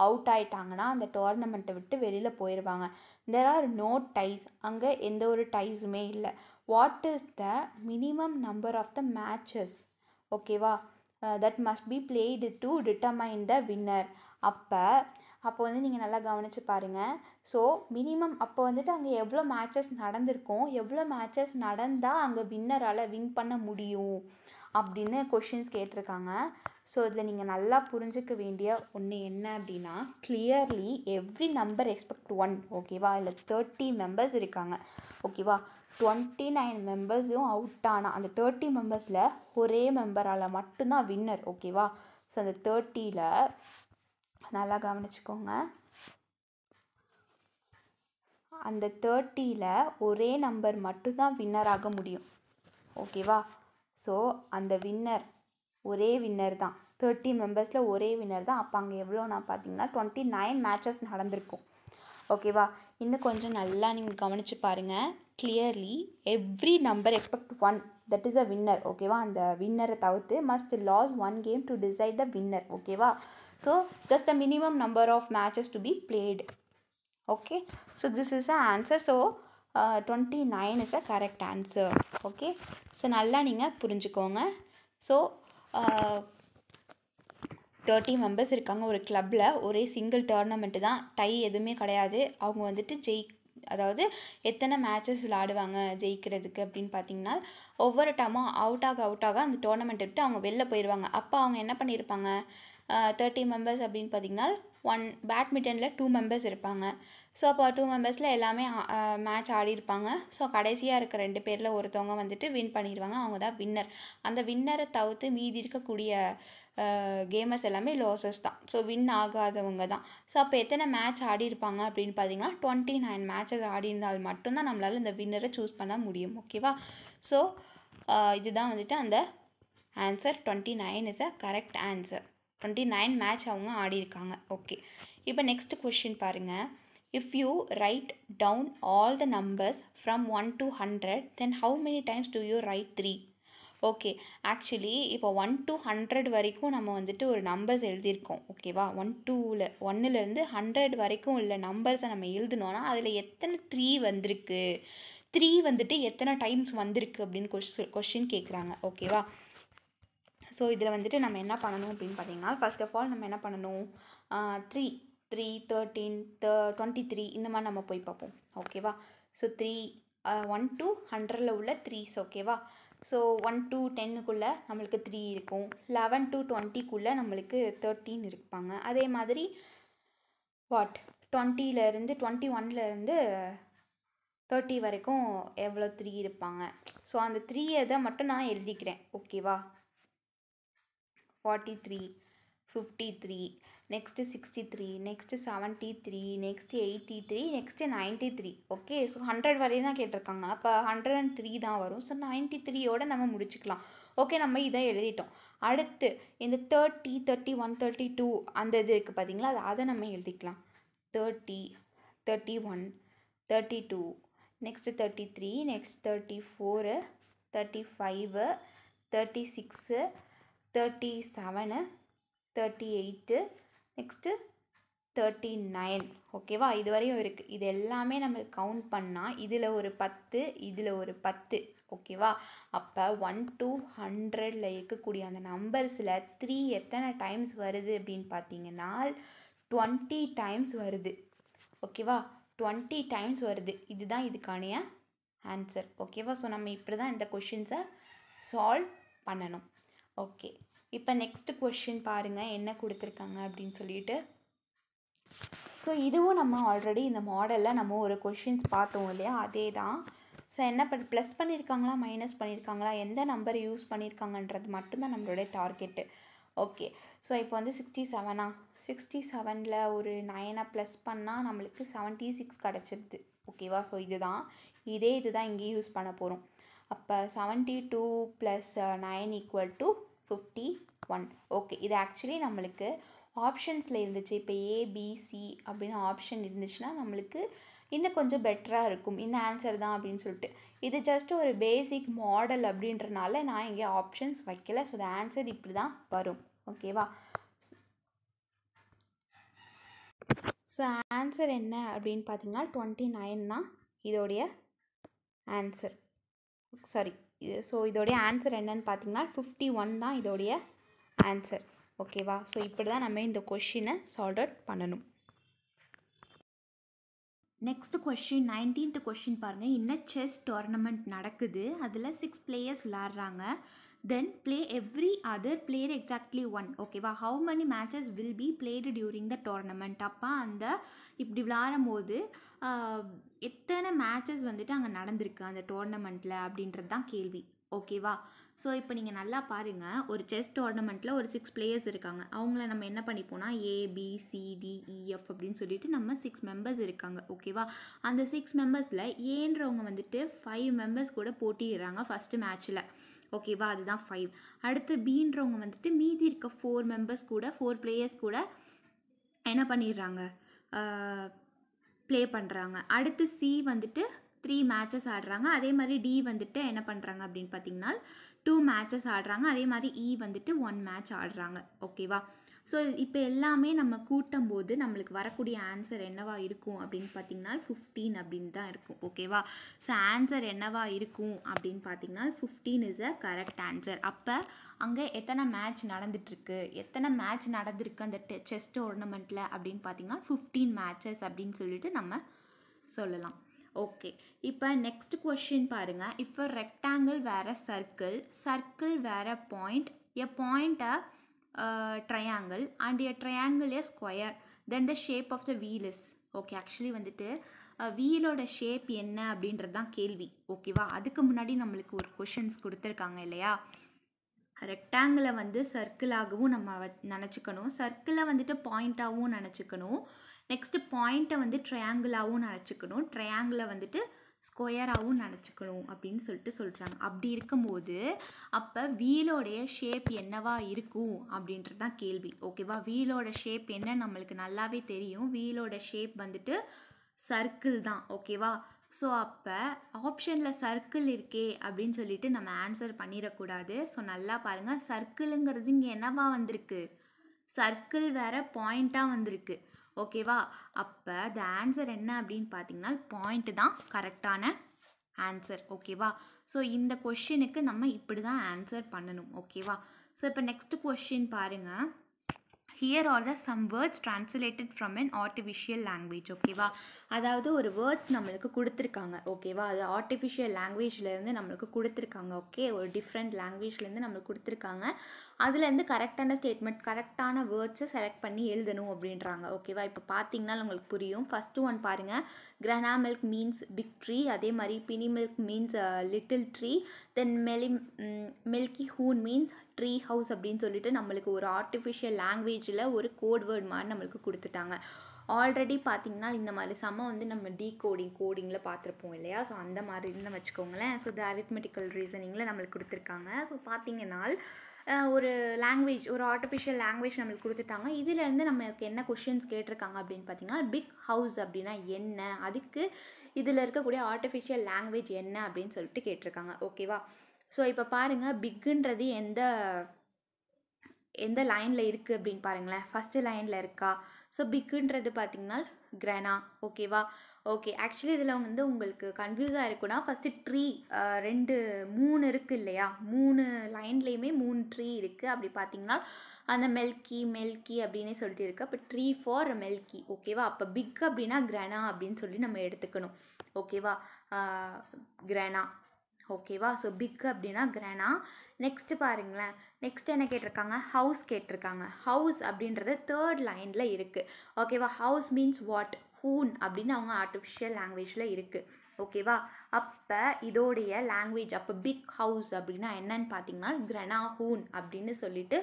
அவுட் ஆகிட்டாங்கன்னா அந்த டோர்னமெண்ட்டை விட்டு வெளியில் போயிடுவாங்க. There are no ties. அங்கே எந்த ஒரு டைஸுமே இல்லை. What is the minimum number of the matches? ஓகேவா? That must be played to determine the winner. அப்போ வந்து நீங்கள் நல்லா கவனித்து பாருங்கள். ஸோ மினிமம் அப்போ வந்துட்டு அங்கே எவ்வளோ மேட்சஸ் நடந்திருக்கும், எவ்வளோ மேட்சஸ் நடந்தால் அங்கே வின்னரால் வின் பண்ண முடியும் அப்படின்னு கொஷின்ஸ் கேட்டிருக்காங்க. ஸோ இதில் நீங்கள் நல்லா புரிஞ்சிக்க வேண்டிய ஒன்று என்ன அப்படின்னா, கிளியர்லி எவ்ரி நம்பர் எக்ஸ்பெக்ட் 1. ஓகேவா? இல்லை 30 members இருக்காங்க. ஓகேவா? 29 members-ம் அவுட் ஆனால் அந்த 30 members-ல் ஒரே மெம்பரால் மட்டும்தான் வின்னர். ஓகேவா? ஸோ அந்த 30ல் நல்லா கவனிச்சுக்கோங்க. அந்த 30ல் ஒரே நம்பர் மட்டும்தான் வின்னர் ஆக முடியும். ஓகேவா? ஸோ அந்த ஒரே வின்னர் தான். 30 members-ல் ஒரே வின்னர் தான். அப்போ அங்கே எவ்வளோனா பார்த்தீங்கன்னா 29 மேட்சஸ் நடந்திருக்கும். ஓகேவா? இன்னும் கொஞ்சம் நல்லா நீங்கள் கவனித்து பாருங்கள். Clearly every number expect 1, that is a winner. ஓகேவா? அந்த வின்னரை தவிர்த்து must lose 1 game to decide the winner. ஓகேவா? So just the minimum number of matches to be played. Okay, so this is the answer. So 29 is the correct answer. Okay, so நல்லா நீங்கள் புரிஞ்சுக்கோங்க. So 30 members இருக்காங்க ஒரு கிளப்பில். ஒரே single tournament தான், tie எதுவுமே கிடையாது. அவங்க வந்துட்டு அதாவது எத்தனை மேட்சஸ் விளையாடுவாங்க ஜெயிக்கிறதுக்கு அப்படின்னு பார்த்தீங்கன்னா, ஒவ்வொரு டைமும் அவுட் ஆக அந்த டோர்னமெண்ட் விட்டு அவங்க வெளில போயிடுவாங்க. அப்போ அவங்க என்ன பண்ணியிருப்பாங்க, 30 மெம்பர்ஸ் அப்படின்னு பார்த்தீங்கன்னா, பேட்மிண்டனில் 2 மெம்பர்ஸ் இருப்பாங்க. ஸோ அப்போ 2 மெம்பர்ஸில் எல்லாமே மேட்ச் ஆடிருப்பாங்க. ஸோ கடைசியாக இருக்க 2 பேரில் ஒருத்தவங்க வந்துட்டு வின் பண்ணிடுவாங்க. அவங்க தான் வின்னர். அந்த வின்னரை தவிர்த்து மீதி இருக்கக்கூடிய கேமர்ஸ் எல்லாமே லாசஸ் தான். ஸோ வின் ஆகாதவங்க தான். ஸோ அப்போ எத்தனை மேட்ச் ஆடிருப்பாங்க அப்படின்னு பார்த்தீங்கன்னா, 29 மேட்சஸ் ஆடிருந்தால் மட்டும்தான் நம்மளால் இந்த வின்னரை சூஸ் பண்ண முடியும். ஓகேவா? ஸோ இதுதான் வந்துட்டு அந்த answer. 29 is a correct answer. 29 match அவங்க ஆடிருக்காங்க. ஓகே, இப்போ நெக்ஸ்ட் கொஷின் பாருங்கள். If you write down all the numbers from 1 to 100, then how many times do you write 3? Okay, actually இப்போ 1 to 100 வரைக்கும் நம்ம வந்துட்டு ஒரு நம்பர்ஸ் எழுதியிருக்கோம். ஓகேவா? 1லேருந்து 100 வரைக்கும் உள்ள நம்பர்ஸை நம்ம எழுதினோன்னா அதில் எத்தனை 3 வந்திருக்கு, 3 வந்துட்டு எத்தனை டைம்ஸ் வந்திருக்கு அப்படின்னு கொஷின் கேட்குறாங்க. ஓகேவா? ஸோ இதில் வந்துட்டு நம்ம என்ன பண்ணணும் அப்படின்னு பார்த்தீங்கன்னா, ஃபர்ஸ்ட் ஆஃப் ஆல் நம்ம என்ன பண்ணணும், 3, 13, 23 இந்த மாதிரி நம்ம போய் பார்ப்போம். ஓகேவா? ஸோ 1 to 100ல் உள்ள 3s. ஓகேவா? ஸோ 1 to 10க்குள்ளே நம்மளுக்கு 3 இருக்கும். 11 to 20க்குள்ளே நம்மளுக்கு 13 இருப்பாங்க. அதே மாதிரி 21லேருந்து 30 வரைக்கும் எவ்வளோ 3 இருப்பாங்க. ஸோ அந்த 3 இதை மட்டும் நான் எழுதிக்கிறேன். ஓகேவா? 43, 53, next 63, next 73, next 83, next 93. Okay, so 100 வரையும் தான் கேட்டிருக்காங்க. அப்போ 103 தான் வரும். ஸோ 93யோடு நம்ம முடிச்சுக்கலாம். ஓகே, நம்ம இதை எழுதிட்டோம். அடுத்து இந்த 30, 31, 32 அந்த இது இருக்குது பார்த்தீங்களா, அதை நம்ம எழுதிக்கலாம். 30, 31, 32, நெக்ஸ்ட்டு 33, நெக்ஸ்ட் 34, 35, 36, 37, 38, நெக்ஸ்ட்டு 39. ஓகேவா? இது வரையும் இருக்குது. இது எல்லாமே நம்ம கவுண்ட் பண்ணால் இதில் ஒரு 10, இதில் ஒரு 10. ஓகேவா? அப்போ 1 to 100ல் இருக்கக்கூடிய அந்த நம்பர்ஸில் 3 எத்தனை டைம்ஸ் வருது அப்படின்னு பார்த்தீங்கன்னா 20 டைம்ஸ் வருது. ஓகேவா? 20 டைம்ஸ் வருது. இதுதான் இதுக்கான ஆன்சர். ஓகேவா? ஸோ நம்ம இப்படி தான் இந்த கொஷின்ஸை சால்வ் பண்ணணும். ஓகே, இப்போ நெக்ஸ்ட் கொஷின் பாருங்கள் என்ன கொடுத்துருக்காங்க அப்படின்னு சொல்லிட்டு. ஸோ இதுவும் நம்ம ஆல்ரெடி இந்த மாடலில் நம்ம ஒரு கொஷின்ஸ் பார்த்தோம் இல்லையா, அதே தான். ஸோ என்ன ப்ளஸ் பண்ணியிருக்காங்களா மைனஸ் பண்ணியிருக்காங்களா எந்த நம்பர் யூஸ் பண்ணியிருக்காங்கன்றது மட்டும்தான் நம்மளுடைய டார்கெட்டு. ஓகே, ஸோ இப்போ வந்து 67 67ல் ஒரு 9 ப்ளஸ் பண்ணால் நம்மளுக்கு 76 கிடச்சிருது. ஓகேவா? ஸோ இதுதான் இங்கேயும் யூஸ் பண்ண போகிறோம். அப்போ 72 + 9 = 51. ஓகே, இது ஆக்சுவலி நம்மளுக்கு ஆப்ஷன்ஸில் இருந்துச்சு. இப்போ ஏபிசி அப்படின்னு ஆப்ஷன் இருந்துச்சுன்னா நம்மளுக்கு இன்னும் கொஞ்சம் பெட்டராக இருக்கும். இந்த ஆன்சர் தான் அப்படின்னு சொல்லிட்டு. இது ஜஸ்ட் ஒரு பேசிக் மாடல் அப்படின்றனால நான் இங்கே ஆப்ஷன்ஸ் வைக்கல. ஸோ இந்த ஆன்சர் இப்படி தான் வரும். ஓகேவா? ஸோ ஆன்சர் என்ன அப்படின்னு பார்த்தீங்கன்னா 29 தான் இதோடைய ஆன்சர். சாரி, ஸோ இதோடைய ஆன்சர் என்னன்னு பார்த்தீங்கன்னா 51 தான் இதோடைய ஆன்சர். ஓகேவா? ஸோ இப்படி தான் நம்ம இந்த கொஷினை சால்வ் அவுட் பண்ணணும். நெக்ஸ்ட் கொஷின் 19th கொஷின் பாருங்கள். இன்னும் செஸ் டோர்னமெண்ட் நடக்குது. அதில் 6 players விளையாடுறாங்க. தென் play every other player exactly 1. ஓகேவா? how many matches will be played during the tournament? அப்போ அந்த இப்படி விளையாடும் போது எத்தனை மேட்சஸ் வந்துட்டு அங்கே நடந்திருக்கு அந்த டோர்னமெண்ட்டில் அப்படின்றது தான் கேள்வி. ஓகேவா? ஸோ இப்போ நீங்கள் நல்லா பாருங்கள், ஒரு செஸ் டோர்னமெண்ட்டில் ஒரு 6 players இருக்காங்க. அவங்கள நம்ம என்ன பண்ணிப்போனா ABCDEF அப்படின்னு சொல்லிட்டு நம்ம 6 மெம்பர்ஸ் இருக்காங்க. ஓகேவா? அந்த 6 மெம்பர்ஸில் ஏன்றவங்க வந்துட்டு 5 மெம்பர்ஸ் கூட போட்டிடுறாங்க ஃபஸ்ட்டு மேட்ச்சில். ஓகேவா? அதுதான் 5. அடுத்து பீன்றவங்க வந்துட்டு மீதி இருக்க 4 மெம்பர்ஸ் கூட 4 players கூட என்ன பண்ணிடுறாங்க, ப்ளே பண்ணுறாங்க. அடுத்து சி வந்துட்டு 3 மேட்சஸ் ஆடுறாங்க. அதே மாதிரி டி வந்துட்டு என்ன பண்ணுறாங்க அப்படின்னு பார்த்தீங்கன்னா 2 மேட்சஸ் ஆடுறாங்க. அதே மாதிரி இ வந்துட்டு 1 மேட்ச் ஆடுறாங்க. ஓகேவா? ஸோ இப்போ எல்லாமே நம்ம கூட்டும் போது நம்மளுக்கு வரக்கூடிய ஆன்சர் என்னவா இருக்கும் அப்படின்னு பார்த்தீங்கன்னா 15 அப்படின்னு தான் இருக்கும். ஓகேவா? ஸோ ஆன்சர் என்னவா இருக்கும் அப்படின்னு பார்த்தீங்கன்னா 15 இஸ் அ கரெக்ட் ஆன்சர். அப்போ அங்கே எத்தனை மேட்ச் நடந்திருக்கு அந்த செஸ் டோர்னமெண்ட்டில் அப்படின்னு பார்த்தீங்கன்னா 15 மேட்சஸ் அப்படின்னு சொல்லிட்டு நம்ம சொல்லலாம். ஓகே, இப்போ நெக்ஸ்ட் கொஷின் பாருங்க. இஃப் அ ரெக்டாங்கிள் வேற சர்க்கிள், சர்க்கிள் வேற point, a point a triangle and a triangle a square, then the shape of the wheel is. Okay, actually வந்துட்டு வீலோட ஷேப் என்ன அப்படின்றது தான் கேள்வி. ஓகேவா, அதுக்கு முன்னாடி நம்மளுக்கு ஒரு கொஷின்ஸ் கொடுத்துருக்காங்க இல்லையா. ரெக்டாங்கிளை வந்து சர்க்கிளாகவும் நம்ம நினச்சிக்கணும், சர்க்கிளை வந்துட்டு பாயிண்ட்டாகவும் நினச்சிக்கணும், நெக்ஸ்ட்டு பாயிண்ட்டை வந்து ட்ரையாங்கிளாகவும் நினச்சிக்கணும், ட்ரையாங்கிளை வந்துட்டு ஸ்கொயராகவும் நினச்சிக்கணும் அப்படின்னு சொல்லிட்டு சொல்கிறாங்க. அப்படி இருக்கும்போது அப்போ வீலோடைய ஷேப் என்னவா இருக்கும் அப்படின்றது தான் கேள்வி. ஓகேவா, வீலோட ஷேப் என்ன நம்மளுக்கு நல்லாவே தெரியும். வீலோட ஷேப் வந்துட்டு சர்க்கிள் தான். ஓகேவா, ஸோ அப்போ ஆப்ஷனில் சர்க்கிள் இருக்கே அப்படின்னு சொல்லிட்டு நம்ம ஆன்சர் பண்ணிடக்கூடாது. ஸோ நல்லா பாருங்கள், சர்க்கிளுங்கிறது இங்கே என்னவா வந்திருக்கு, சர்க்கிள் வேற பாயிண்ட்டாக வந்திருக்கு. ஓகேவா, அப்போ த ஆன்சர் என்ன அப்படின்னு பார்த்தீங்கன்னா பாயிண்ட் தான் கரெக்டான ஆன்சர். ஓகேவா, ஸோ இந்த கொஷினுக்கு நம்ம இப்படி தான் ஆன்சர் பண்ணணும். ஓகேவா, ஸோ இப்போ நெக்ஸ்ட் கொஷின் பாருங்கள். Here are the some words translated from an artificial language. ஓகேவா, அதாவது ஒரு வேர்ட்ஸ் நம்மளுக்கு கொடுத்துருக்காங்க. ஓகேவா, அது ஆர்டிஃபிஷியல் லாங்குவேஜ்லேருந்து நம்மளுக்கு கொடுத்துருக்காங்க. ஓகே, ஒரு டிஃப்ரெண்ட் லாங்குவேஜ்லேருந்து நம்மளுக்கு கொடுத்துருக்காங்க. அதுலேருந்து கரெக்டான ஸ்டேட்மெண்ட், கரெக்டான வேர்ட்ஸை செலக்ட் பண்ணி எழுதணும் அப்படின்றாங்க. ஓகேவா, இப்போ பார்த்தீங்கன்னா உங்களுக்கு புரியும். ஃபஸ்ட்டு ஒன் பாருங்கள், grana milk means big tree, அதே மாதிரி pini milk means little tree, then milky hoon means tree house அப்படின்னு சொல்லிட்டு நம்மளுக்கு ஒரு ஆர்டிஃபிஷியல் லாங்குவேஜில் ஒரு கோட் வேர்ட் மாதிரி நம்மளுக்கு கொடுத்துட்டாங்க. ஆல்ரெடி பார்த்திங்கன்னா இந்த மாதிரி சம்ம வந்து நம்ம கோடிங்கில் பார்த்துருப்போம் இல்லையா. ஸோ அந்த மாதிரி இருந்தால் வச்சுக்கோங்களேன். ஸோ த அரித்மெட்டிக்கல் ரீசனிங்கில் நம்மளுக்கு கொடுத்துருக்காங்க. ஸோ பார்த்திங்கன்னா ஒரு லாங்குவேஜ், ஒரு ஆர்டிஃபிஷியல் லாங்குவேஜ் நம்மளுக்கு கொடுத்துட்டாங்க. இதிலேருந்து நம்மளுக்கு என்ன கொஷின்ஸ் கேட்டிருக்காங்க அப்படின்னு பார்த்திங்கன்னா பிக் ஹவுஸ் அப்படின்னா என்ன, அதுக்கு இதில் இருக்கக்கூடிய ஆர்டிஃபிஷியல் லாங்குவேஜ் என்ன அப்படின்னு சொல்லிட்டு கேட்டிருக்காங்க. ஓகேவா, ஸோ இப்போ பாருங்கள், பிக்குன்றது எந்த லைனில் இருக்குது அப்படின்னு பாருங்களேன். ஃபஸ்ட்டு லைனில் இருக்கா. ஸோ பிக்குன்றது பார்த்திங்கன்னா கிரானா. ஓகேவா, ஓகே, ஆக்சுவலி இதில் வந்து உங்களுக்கு கன்ஃபியூஸாக இருக்குன்னா ஃபஸ்ட்டு ட்ரீ 3 இருக்குது இல்லையா, 3 லைன்லேயுமே 3 ட்ரீ இருக்குது. அப்படி பார்த்திங்கன்னா அந்த மெல்கி அப்படின்னே சொல்லிட்டு இருக்குது. அப்போ ட்ரீ ஃபார் மெல்கி. ஓகேவா, அப்போ பிக் அப்படின்னா கிரானா அப்படின்னு சொல்லி நம்ம எடுத்துக்கணும். ஓகேவா, கிரானா. ஓகேவா, ஸோ பிக் அப்படின்னா கிரானா. நெக்ஸ்ட்டு பாருங்களேன், நெக்ஸ்ட் என்ன கேட்டிருக்காங்க, ஹவுஸ் கேட்டிருக்காங்க. ஹவுஸ் அப்படின்றது 3rd லைனில் இருக்குது. ஓகேவா, ஹவுஸ் மீன்ஸ் வாட், ஹூன் அப்படின்னு அவங்க ஆர்டிஃபிஷியல் லாங்குவேஜில் இருக்குது. ஓகேவா, அப்போ இதோடைய லாங்குவேஜ், அப்போ பிக் ஹவுஸ் அப்படின்னா என்னன்னு பார்த்தீங்கன்னா கிரானா ஹூன் அப்படின்னு சொல்லிட்டு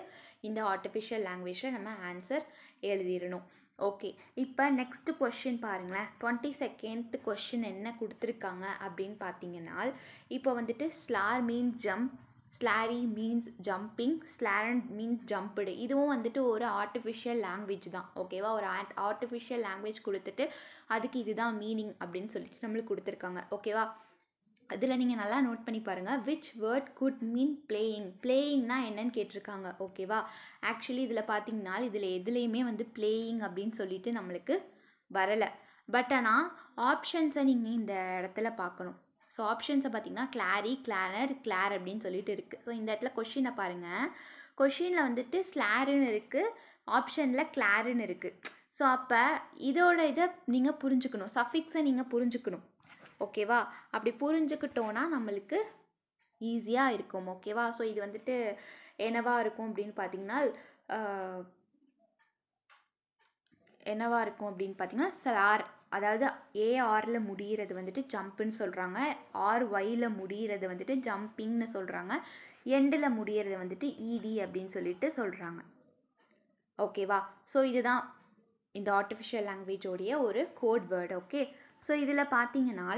இந்த ஆர்டிஃபிஷியல் லாங்குவேஜில் நம்ம ஆன்சர் எழுதிடணும். ஓகே, இப்போ நெக்ஸ்ட் கொஷின் பாருங்களேன். 22nd கொஷின் என்ன கொடுத்துருக்காங்க அப்படின்னு பார்த்தீங்கன்னா, இப்போ வந்துட்டு slar means jump, slari means jumping, slarant means jumped. இதுவும் வந்துட்டு ஒரு ஆர்டிஃபிஷியல் லாங்குவேஜ் தான். ஓகேவா, ஒரு ஆர்டிஃபிஷியல் லாங்குவேஜ் கொடுத்துட்டு அதுக்கு இதுதான் மீனிங் அப்படின்னு சொல்லிட்டு நம்மளுக்கு கொடுத்துருக்காங்க. ஓகேவா, அதில் நீங்கள் நல்லா நோட் பண்ணி பாருங்கள். Which word could mean playing, பிளேயிங்னா என்னன்னு கேட்டிருக்காங்க. ஓகேவா, ஆக்சுவலி இதில் பார்த்தீங்கன்னா இதில் எதுலேயுமே வந்து பிளேயிங் அப்படின்னு சொல்லிட்டு நம்மளுக்கு வரலை. பட் ஆனால் ஆப்ஷன்ஸை நீங்கள் இந்த இடத்துல பார்க்கணும். ஸோ ஆப்ஷன்ஸை பார்த்தீங்கன்னா கிளாரி, கிளானர், கிளார் அப்படின்னு சொல்லிட்டு இருக்குது. ஸோ இந்த இடத்துல கொஷினை பாருங்கள். கொஷினில் வந்துட்டு ஸ்லாருன்னு இருக்குது, ஆப்ஷனில் கிளாருன்னு இருக்குது. ஸோ அப்போ இதோட இதை நீங்கள் புரிஞ்சுக்கணும், சஃபிக்ஸை நீங்கள் புரிஞ்சுக்கணும். ஓகேவா, அப்படி புரிஞ்சுக்கிட்டோன்னா நம்மளுக்கு ஈஸியாக இருக்கும். ஓகேவா, ஸோ இது வந்துட்டு என்னவா இருக்கும் அப்படின்னு பார்த்தீங்கன்னா ஸ்லார், அதாவது ஏஆரில் முடிகிறது வந்துட்டு ஜம்ப்புன்னு சொல்கிறாங்க, ஆர்ஒயில் முடிகிறது வந்துட்டு ஜம்பிங்னு சொல்கிறாங்க, எண்டில் முடிகிறது வந்துட்டு இடி அப்படின்னு சொல்லிட்டு சொல்கிறாங்க. ஓகேவா, ஸோ இதுதான் இந்த ஆர்டிஃபிஷியல் லாங்குவேஜோடைய ஒரு கோட் வேர்டு. ஓகே, ஸோ இதில் பார்த்தீங்கன்னா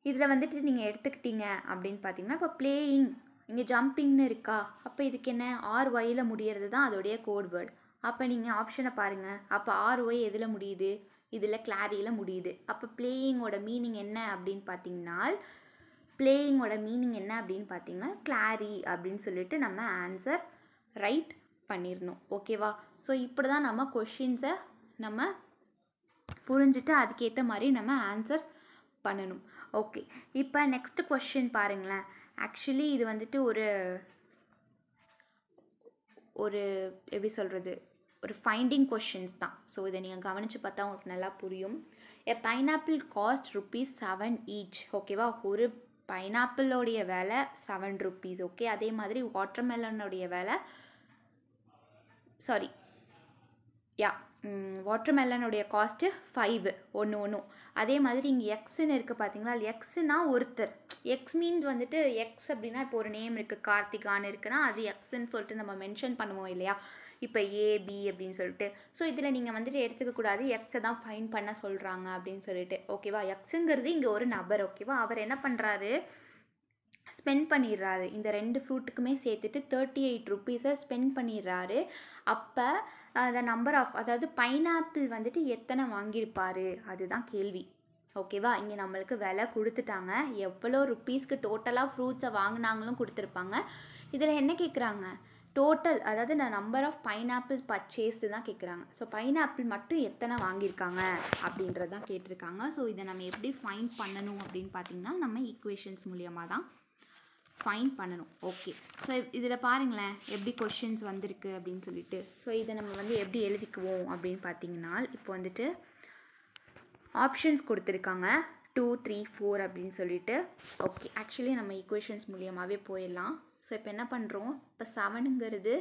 இதில் வந்துட்டு நீங்கள் எடுத்துக்கிட்டீங்க அப்படின்னு பார்த்தீங்கன்னா இப்போ பிளேயிங், இங்கே ஜம்பிங்னு இருக்கா, அப்போ இதுக்கு என்ன ஆர்ஒயில் முடிகிறது தான் அதோடைய கோட் வேர்டு. அப்போ நீங்கள் ஆப்ஷனை பாருங்கள். அப்போ ஆர்ஒய் எதில் முடியுது, இதில் கிளாரியில் முடியுது. அப்போ பிளேயிங்கோட மீனிங் என்ன அப்படின்னு பார்த்தீங்கன்னா கிளாரி அப்படின்னு சொல்லிட்டு நம்ம ஆன்சர் ரைட் பண்ணிடணும். ஓகேவா, ஸோ இப்படி தான் நம்ம கொஷின்ஸை நம்ம புரிஞ்சுட்டு அதுக்கேற்ற மாதிரி நம்ம ஆன்சர் பண்ணணும். ஓகே, இப்போ நெக்ஸ்ட் கொஷின் பாருங்களேன். ஆக்சுவலி இது வந்துட்டு ஒரு எப்படி சொல்கிறது, ஒரு ஃபைண்டிங் கொஷின்ஸ் தான். ஸோ இதை நீங்கள் கவனித்து பார்த்தா உங்களுக்கு நல்லா புரியும். எ பைனாப்பிள் காஸ்ட் ₹7 ஈச். ஓகேவா, ஒரு பைனாப்பிளோடைய விலை ₹7. ஓகே, அதே மாதிரி வாட்டர்மெலனுடைய விலை வாட்டர்மெலனுடைய காஸ்ட்டு 5 ஒன்றும். அதே மாதிரி இங்கே எக்ஸ்ன்னு இருக்குது பார்த்தீங்களா, எக்ஸ்னா ஒருத்தர். எக்ஸ் மீன்ஸ் வந்துட்டு எக்ஸ் அப்படின்னா இப்போ ஒரு நேம் இருக்குது, கார்த்திகான்னு இருக்குன்னா அது எக்ஸ்ன்னு சொல்லிட்டு நம்ம மென்ஷன் பண்ணுவோம் இல்லையா, இப்போ ஏபி அப்படின்னு சொல்லிட்டு. ஸோ இதில் நீங்கள் வந்துட்டு எடுத்துக்கக்கூடாது எக்ஸை தான் ஃபைன் பண்ண சொல்கிறாங்க அப்படின்னு சொல்லிட்டு. ஓகேவா, எக்ஸுங்கிறது இங்கே ஒரு நபர். ஓகேவா, அவர் என்ன பண்ணுறாரு, ஸ்பெண்ட் பண்ணிடுறாரு. இந்த 2 ஃப்ரூட்டுக்குமே சேர்த்துட்டு ₹38 ஸ்பெண்ட் பண்ணிடுறாரு. அப்போ த நம்பர் ஆஃப், அதாவது பைனாப்பிள் வந்துட்டு எத்தனை வாங்கியிருப்பார், அதுதான் கேள்வி. ஓகேவா, இங்கே நம்மளுக்கு விலை கொடுத்துட்டாங்க, எவ்வளோ ருப்பீஸ்க்கு டோட்டலாக ஃப்ரூட்ஸை வாங்கினாங்களும் கொடுத்துருப்பாங்க. இதில் என்ன கேட்குறாங்க, டோட்டல், அதாவது நான் நம்பர் ஆஃப் பைனாப்பிள் பர்ச்சேஸ்டு தான் கேட்குறாங்க. ஸோ பைனாப்பிள் மட்டும் எத்தனை வாங்கியிருக்காங்க அப்படின்றது தான் கேட்டிருக்காங்க. ஸோ இதை நம்ம எப்படி ஃபைண்ட் பண்ணணும் அப்படின்னு பார்த்தீங்கன்னா நம்ம ஈக்குவேஷன்ஸ் மூலியமாக தான் ஃபைன் பண்ணணும். ஓகே, ஸோ இதில் பாருங்களேன் எப்படி கொஷின்ஸ் வந்திருக்கு அப்படின்னு சொல்லிட்டு. ஸோ இதை நம்ம வந்து எப்படி எழுதிக்குவோம் அப்படின்னு பார்த்தீங்கன்னா, இப்போ வந்துட்டு ஆப்ஷன்ஸ் கொடுத்துருக்காங்க 2, 3, 4 அப்படின்னு சொல்லிட்டு. ஓகே, ஆக்சுவலி நம்ம ஈக்குவேஷன்ஸ் மூலியமாகவே போயிடலாம். ஸோ இப்போ என்ன பண்ணுறோம், இப்போ 7ங்கிறது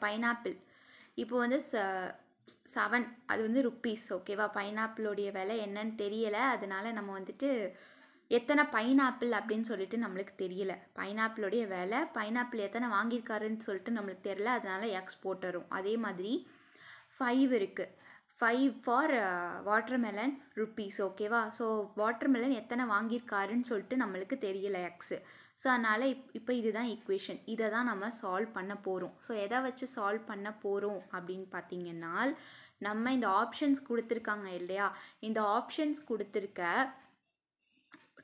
பைனாப்பிள். இப்போ வந்து 7 அது வந்து ருப்பீஸ். ஓகேவா, பைனாப்பிளோடைய விலை என்னன்னு தெரியலை, அதனால நம்ம வந்துட்டு எத்தனை பைனாப்பிள் அப்படின்னு சொல்லிட்டு நம்மளுக்கு தெரியல. பைனாப்பிளோடைய விலை, பைனாப்பிள் எத்தனை வாங்கியிருக்காருன்னு சொல்லிட்டு நம்மளுக்கு தெரியல, அதனால எக்ஸ் போட்டுரும். அதே மாதிரி 5 இருக்குது, 5 ஃபார் வாட்டர்மெலன் ருப்பீஸ். ஓகேவா, ஸோ வாட்டர்மெலன் எத்தனை வாங்கியிருக்காருன்னு சொல்லிட்டு நம்மளுக்கு தெரியல எக்ஸு. ஸோ அதனால் இப்போ இதுதான் ஈக்குவேஷன், இதை தான் நம்ம சால்வ் பண்ண போகிறோம். ஸோ எதை வச்சு சால்வ் பண்ண போகிறோம் அப்படின்னு பார்த்தீங்கன்னா, நம்ம இந்த ஆப்ஷன்ஸ் கொடுத்துருக்காங்க இல்லையா, இந்த ஆப்ஷன்ஸ் கொடுத்துருக்க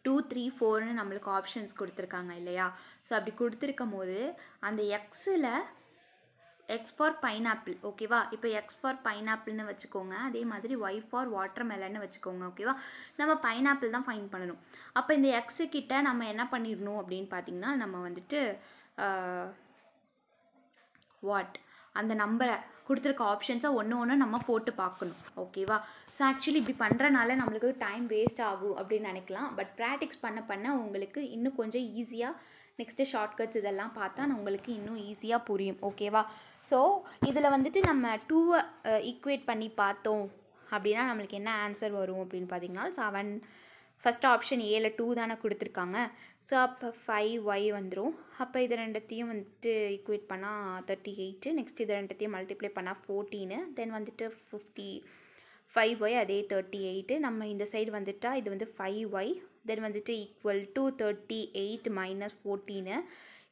2, 3, 4ன்னு நம்மளுக்கு ஆப்ஷன்ஸ் கொடுத்துருக்காங்க இல்லையா. ஸோ அப்படி கொடுத்துருக்கும் போது அந்த எக்ஸில் எக்ஸ் ஃபார் பைனாப்பிள். ஓகேவா, இப்போ எக்ஸ் ஃபார் பைனாப்பிள்னு வச்சுக்கோங்க, அதே மாதிரி ஒய் ஃபார் வாட்டர்மெலன்னு வச்சுக்கோங்க. ஓகேவா, நம்ம பைனாப்பிள் தான் ஃபைன் பண்ணணும். அப்போ இந்த எக்ஸு கிட்ட நம்ம என்ன பண்ணிடணும் அப்படின்னு பார்த்தீங்கன்னா, நம்ம வந்துட்டு அந்த நம்பரை கொடுத்துருக்க ஆப்ஷன்ஸை ஒன்று நம்ம போட்டு பார்க்கணும். ஓகேவா, ஸோ ஆக்சுவலி இப்படி பண்ணுறனால நம்மளுக்கு டைம் வேஸ்ட் ஆகும் அப்படின்னு நினைக்கலாம். பட் ப்ராக்டிக்ஸ் பண்ண உங்களுக்கு இன்னும் கொஞ்சம் ஈஸியாக நெக்ஸ்ட்டு ஷார்ட்கட்ஸ் இதெல்லாம் பார்த்தா உங்களுக்கு இன்னும் ஈஸியாக புரியும். ஓகேவா, ஸோ இதில் வந்துட்டு நம்ம 2வை ஈக்குவேட் பண்ணி பார்த்தோம் அப்படின்னா நம்மளுக்கு என்ன ஆன்சர் வரும் அப்படின்னு பார்த்தீங்கன்னா 7. ஃபஸ்ட் ஆப்ஷன் ஏல 2 தானே கொடுத்துருக்காங்க. ஸோ அப்போ 5y வந்துடும். அப்போ இது ரெண்டுத்தையும் வந்துட்டு ஈக்குவேட் பண்ணால் 38. நெக்ஸ்ட் இது ரெண்டுத்தையும் மல்டிப்ளை பண்ணால் 14. தென் வந்துட்டு 5y அதே 38. நம்ம இந்த சைடு வந்துட்டால் இது வந்து 5y. தென் வந்துட்டு ஈக்குவல் டு 38 மைனஸ் 14.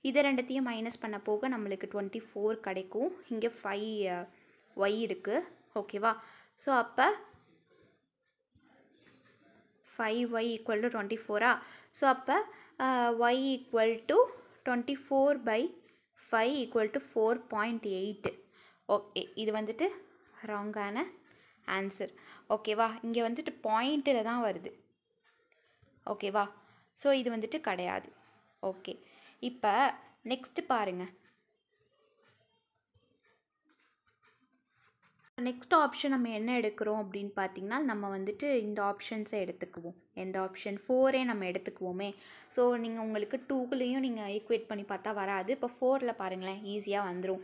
இதை ரெண்டுத்தையும் மைனஸ் பண்ண போக நம்மளுக்கு 24 கிடைக்கும். இங்கே 5y இருக்குது. ஓகேவா, ஸோ அப்போ 5y ஈக்குவல் டு 24. ஸோ அப்போ y equal to 24/5 equal to 4.8. Okay, இது வந்துட்டு ராங்கான ஆன்சர். ஓகேவா, இங்கே வந்துட்டு பாயிண்டில் தான் வருது. ஓகேவா, ஸோ இது வந்துட்டு கிடையாது. ஓகே, இப்போ நெக்ஸ்ட் பாருங்கள். நெக்ஸ்ட் ஆப்ஷன் நம்ம என்ன எடுக்கிறோம் அப்படின்னு பார்த்தீங்கன்னா, நம்ம வந்துட்டு இந்த ஆப்ஷன்ஸை எடுத்துக்குவோம். எந்த ஆப்ஷன் 4 நம்ம எடுத்துக்குவோமே. ஸோ நீங்கள் உங்களுக்கு 2க்குள்ளேயும் நீங்கள் ஈக்குவேட் பண்ணி பார்த்தா வராது. இப்போ 4ல் பாருங்களேன், ஈஸியாக வந்துடும்.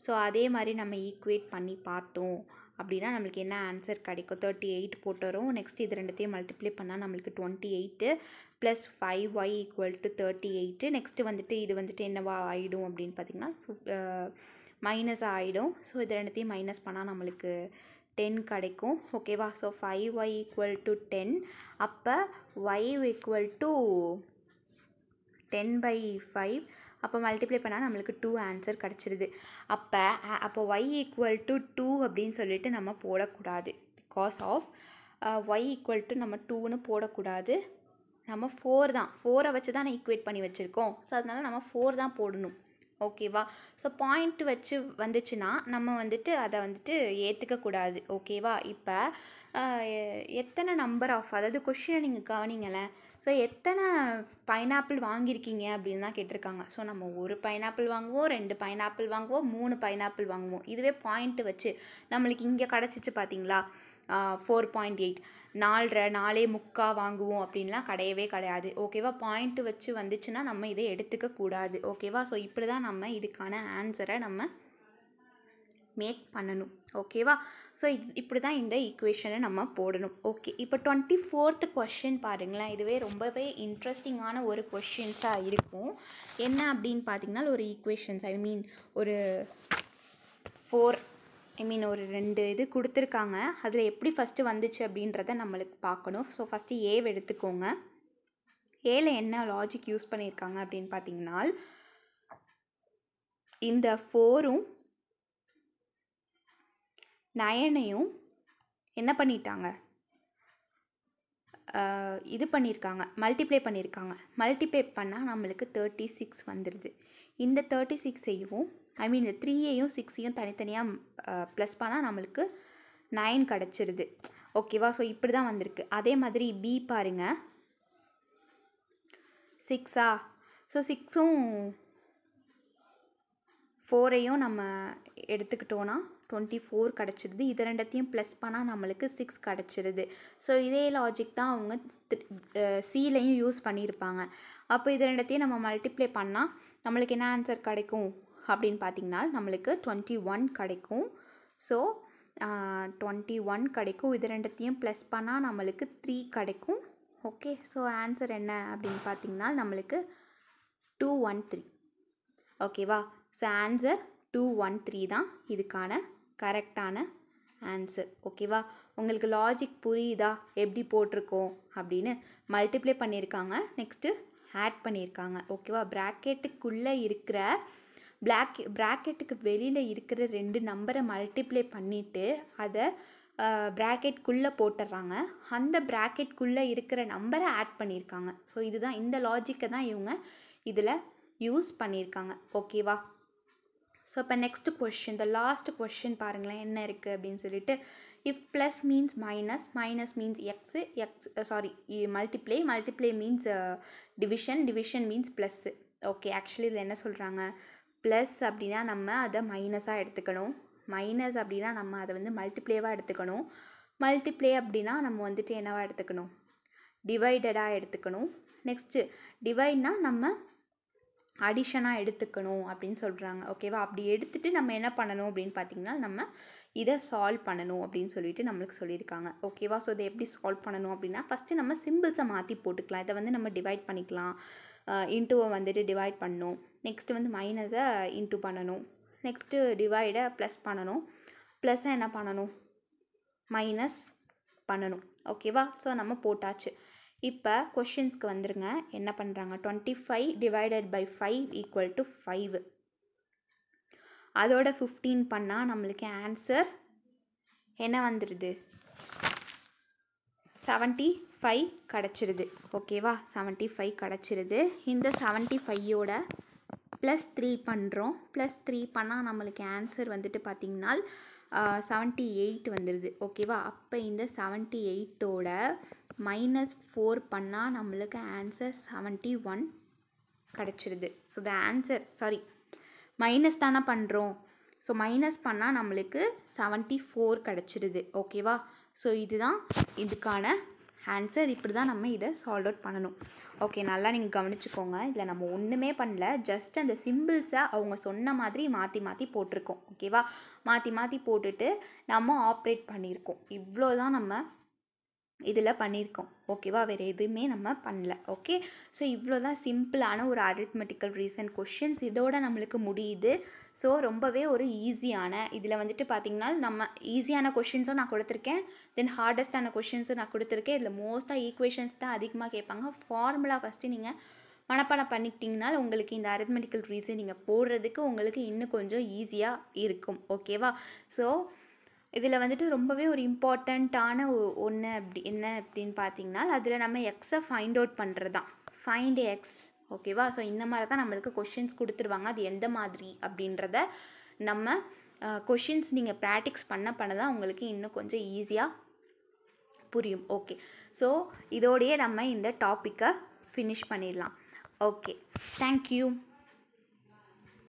ஸோ அதே மாதிரி நம்ம ஈக்குவேட் பண்ணி பார்த்தோம் அப்படின்னா நம்மளுக்கு என்ன ஆன்சர் கிடைக்கும், 38 போட்டுரும். நெக்ஸ்ட் இது ரெண்டுத்தையும் மல்டிப்ளை பண்ணால் நம்மளுக்கு 28 plus 5y equal to 38. Next வந்துட்டு இது வந்துட்டு என்னவா ஆகிடும் அப்படின்னு பார்த்தீங்கன்னா மைனஸ் ஆகிடும். ஸோ இது ரெண்டுத்தையும் மைனஸ் பண்ணால் நம்மளுக்கு 10 கிடைக்கும். ஓகேவா, ஸோ 5y ஈக்குவல் டு 10. அப்போ y ஈக்குவல் டு 10/5. அப்போ மல்டிப்ளை பண்ணால் நம்மளுக்கு 2 ஆன்சர் கிடச்சிருது. அப்போ y ஈக்குவல் டு 2 அப்படின்னு சொல்லிட்டு நம்ம போடக்கூடாது. Because of y equal to நம்ம 2ன்னு போடக்கூடாது. நம்ம 4 தான், 4ஐ வச்சு தான் நான் ஈக்குவேட் பண்ணி வச்சுருக்கோம். ஸோ அதனால் நம்ம 4 தான் போடணும். ஓகேவா, ஸோ பாயிண்ட் வச்சு வந்துச்சுன்னா நம்ம வந்துட்டு அதை வந்துட்டு ஏற்றுக்கக்கூடாது. ஓகேவா, இப்போ எத்தனை நம்பர் ஆஃப், அதாவது கொஷினை நீங்கள் கவனிங்களேன். ஸோ எத்தனை பைனாப்பிள் வாங்கியிருக்கீங்க அப்படின்னு தான் கேட்டிருக்காங்க. ஸோ நம்ம ஒரு பைனாப்பிள் வாங்குவோம், 2 பைனாப்பிள் வாங்குவோம், 3 பைனாப்பிள் வாங்குவோம். இதுவே பாயிண்ட்டு வச்சு நம்மளுக்கு இங்கே கிடச்சிச்சு பார்த்தீங்களா 4.8, 4.25 வாங்குவோம் அப்படின்லாம் கிடையவே கிடையாது. ஓகேவா, பாயிண்ட்டு வச்சு வந்துச்சுன்னா நம்ம இதை எடுத்துக்கக்கூடாது. ஓகேவா, ஸோ இப்படி தான் நம்ம இதுக்கான ஆன்சரை நம்ம மேக் பண்ணணும். ஓகேவா, ஸோ இப்படி தான் இந்த ஈக்குவேஷனை நம்ம போடணும். ஓகே, இப்போ 24th கொஷின் பாருங்களேன். இதுவே ரொம்பவே இன்ட்ரெஸ்டிங்கான ஒரு கொஷின்ஸாக இருக்கும். என்ன அப்படின்னு பார்த்தீங்கன்னா, ஒரு ஈக்குவேஷன்ஸ் ஒரு 4 ஒரு 2 இது கொடுத்துருக்காங்க. அதில் எப்படி ஃபஸ்ட்டு வந்துச்சு அப்படின்றத நம்மளுக்கு பார்க்கணும். ஸோ ஃபஸ்ட்டு ஏவை எடுத்துக்கோங்க. ஏல என்ன லாஜிக் யூஸ் பண்ணியிருக்காங்க அப்படின்னு பார்த்தீங்கன்னா, இந்த 4ம் 9ஐயும் என்ன பண்ணிட்டாங்க, இது பண்ணியிருக்காங்க, மல்டிப்ளை பண்ணியிருக்காங்க. மல்டிப்ளை பண்ணால் நம்மளுக்கு 36 வந்துடுது. இந்த 36ஐயும் இந்த 3ஐயும் 6ஐயும் தனித்தனியாக ப்ளஸ் பண்ணால் நம்மளுக்கு 9 கிடச்சிருது. ஓகேவா, ஸோ இப்படி தான் வந்திருக்கு. அதே மாதிரி பி பாருங்கள், 6ஆ, ஸோ 6ம் 4ஐயும் நம்ம எடுத்துக்கிட்டோன்னா 24 கிடச்சிருது. இது ரெண்டத்தையும் ப்ளஸ் பண்ணால் நம்மளுக்கு 6 கிடச்சிருது. ஸோ இதே லாஜிக் தான் அவங்க சிலையும் யூஸ் பண்ணியிருப்பாங்க. அப்போ இது ரெண்டத்தையும் நம்ம மல்டிப்ளை பண்ணால் நம்மளுக்கு என்ன ஆன்சர் கிடைக்கும் அப்படின்னு பார்த்திங்கன்னா, நம்மளுக்கு 21 கிடைக்கும். ஸோ 21 கிடைக்கும். இது ரெண்டத்தையும் ப்ளஸ் பண்ணால் நம்மளுக்கு 3 கிடைக்கும். ஓகே, ஸோ ஆன்சர் என்ன அப்படின்னு பார்த்திங்கன்னா நம்மளுக்கு 213. ஓகேவா, ஸோ ஆன்சர் 213 தான் இதுக்கான கரெக்டான ஆன்சர். ஓகேவா, உங்களுக்கு லாஜிக் புரியுதா எப்படி போட்டிருக்கோம் அப்படின்னு? மல்டிப்ளை பண்ணியிருக்காங்க, நெக்ஸ்ட்டு ஆட் பண்ணியிருக்காங்க. ஓகேவா, ப்ராக்கெட்டுக்குள்ளே இருக்கிற ப்ராக்கெட்டுக்கு வெளியில் இருக்கிற 2 நம்பரை மல்டிப்ளை பண்ணிவிட்டு அதை ப்ராக்கெட்குள்ளே போட்டுடுறாங்க. அந்த ப்ராக்கெட்குள்ளே இருக்கிற நம்பரை ஆட் பண்ணியிருக்காங்க. ஸோ இதுதான், இந்த லாஜிக்கை தான் இவங்க இதில் யூஸ் பண்ணியிருக்காங்க. ஓகேவா, ஸோ இப்போ next question, the last question பாருங்களேன் என்ன இருக்குது அப்படின்னு சொல்லிட்டு. If plus means minus, minus means multiply means division means plus. Okay, actually இதில் என்ன சொல்கிறாங்க, ப்ளஸ் அப்படின்னா நம்ம அதை மைனஸாக எடுத்துக்கணும், மைனஸ் அப்படின்னா நம்ம அதை மல்டிப்ளேவாக எடுத்துக்கணும், மல்டிப்ளே அப்படின்னா நம்ம என்னவாக எடுத்துக்கணும், டிவைடடாக எடுத்துக்கணும். நெக்ஸ்ட்டு டிவைட்னா நம்ம அடிஷனாக எடுத்துக்கணும் அப்படின்னு சொல்கிறாங்க. ஓகேவா, அப்படி எடுத்துகிட்டு நம்ம என்ன பண்ணணும் அப்படின்னு பார்த்திங்கன்னா, நம்ம இதை சால்வ் பண்ணணும் அப்படின்னு சொல்லிட்டு நம்மளுக்கு சொல்லியிருக்காங்க. ஓகேவா, ஸோ இதை எப்படி சால்வ் பண்ணணும் அப்படின்னா, ஃபஸ்ட்டு நம்ம சிம்பிள்ஸை மாற்றி போட்டுக்கலாம். இதை நம்ம டிவைட் பண்ணிக்கலாம், இன்ட்டுவை டிவைட் பண்ணணும். நெக்ஸ்ட்டு மைனஸை இன்ட்டு பண்ணணும். நெக்ஸ்ட்டு டிவைடை ப்ளஸ் பண்ணணும், ப்ளஸ்ஸை என்ன பண்ணணும், மைனஸ் பண்ணணும். ஓகேவா, ஸோ நம்ம போட்டாச்சு. இப்போ கொஷின்ஸ்க்கு வந்துருங்க. என்ன பண்ணுறாங்க, 25 டிவைடட் பை 5 ஈக்குவல் டு 5. அதோட 15 பண்ணால் நம்மளுக்கு ஆன்சர் என்ன வந்துடுது, 75 கிடச்சிருது. ஓகேவா, 75 கிடச்சிருது. இந்த 75யோட ப்ளஸ் 3 பண்ணுறோம். ப்ளஸ் 3 பண்ணால் நம்மளுக்கு ஆன்சர் பார்த்திங்கன்னா 78 வந்துடுது. ஓகேவா, அப்போ இந்த 78ஓட -4 பண்ணால் நம்மளுக்கு ஆன்சர் 71 கிடச்சிருது. ஸோ த ஆன்சர், மைனஸ் தானே பண்ணுறோம், ஸோ மைனஸ் பண்ணால் நம்மளுக்கு 74 கிடச்சிருது. ஓகேவா, ஸோ இதுதான் இதுக்கான ஆன்சர். இப்படி தான் நம்ம இதை சால்வ் அவுட் பண்ணணும். ஓகே, நல்லா நீங்கள் கவனிச்சுக்கோங்க. இதில் நம்ம ஒன்றுமே பண்ணல, ஜஸ்ட் அந்த சிம்பிள்ஸை அவங்க சொன்ன மாதிரி மாற்றி போட்டிருக்கோம். ஓகேவா, மாற்றி போட்டுட்டு நம்ம ஆப்ரேட் பண்ணியிருக்கோம். இவ்வளோ தான் நம்ம இதில் பண்ணியிருக்கோம். ஓகேவா, வேறு எதுவுமே நம்ம பண்ணல. ஓகே, ஸோ இவ்வளோ தான் சிம்பிளான ஒரு அரித்மெட்டிக்கல் ரீசன் கொஷின்ஸ் இதோட நம்மளுக்கு முடியுது. ஸோ ரொம்பவே ஒரு ஈஸியான, இதில் பார்த்திங்கன்னா நம்ம ஈஸியான கொஷின்ஸும் நான் கொடுத்துருக்கேன், தென் ஹார்டஸ்டான கொஷின்ஸும் நான் கொடுத்துருக்கேன். இதில் மோஸ்ட்டாக ஈக்குவேஷன்ஸ் தான் அதிகமாக கேட்பாங்க. ஃபார்முலா ஃபஸ்ட்டு நீங்கள் மனப்பாடம் பண்ணிக்கிட்டிங்கன்னா உங்களுக்கு இந்த அரித்மெட்டிக்கல் ரீசன் நீங்கள் போடுறதுக்கு உங்களுக்கு இன்னும் கொஞ்சம் ஈஸியாக இருக்கும். ஓகேவா, ஸோ இதில் ரொம்பவே ஒரு இம்பார்ட்டண்ட்டான ஒன்று என்ன அப்படின்னு பார்த்தீங்கன்னா, அதில் நம்ம எக்ஸை ஃபைண்ட் அவுட் பண்ணுறது தான், ஃபைண்ட் எக்ஸ். ஓகேவா, ஸோ இந்த மாதிரி தான் நம்மளுக்கு கொஷின்ஸ் கொடுத்துருவாங்க. அது எந்த மாதிரி அப்படின்றத நம்ம கொஷின்ஸ் நீங்கள் ப்ராக்டிக்ஸ் பண்ண தான் உங்களுக்கு இன்னும் கொஞ்சம் ஈஸியாக புரியும். ஓகே. ஸோ இதோடையே நம்ம இந்த டாப்பிக்கை ஃபினிஷ் பண்ணிடலாம். Okay, thank you.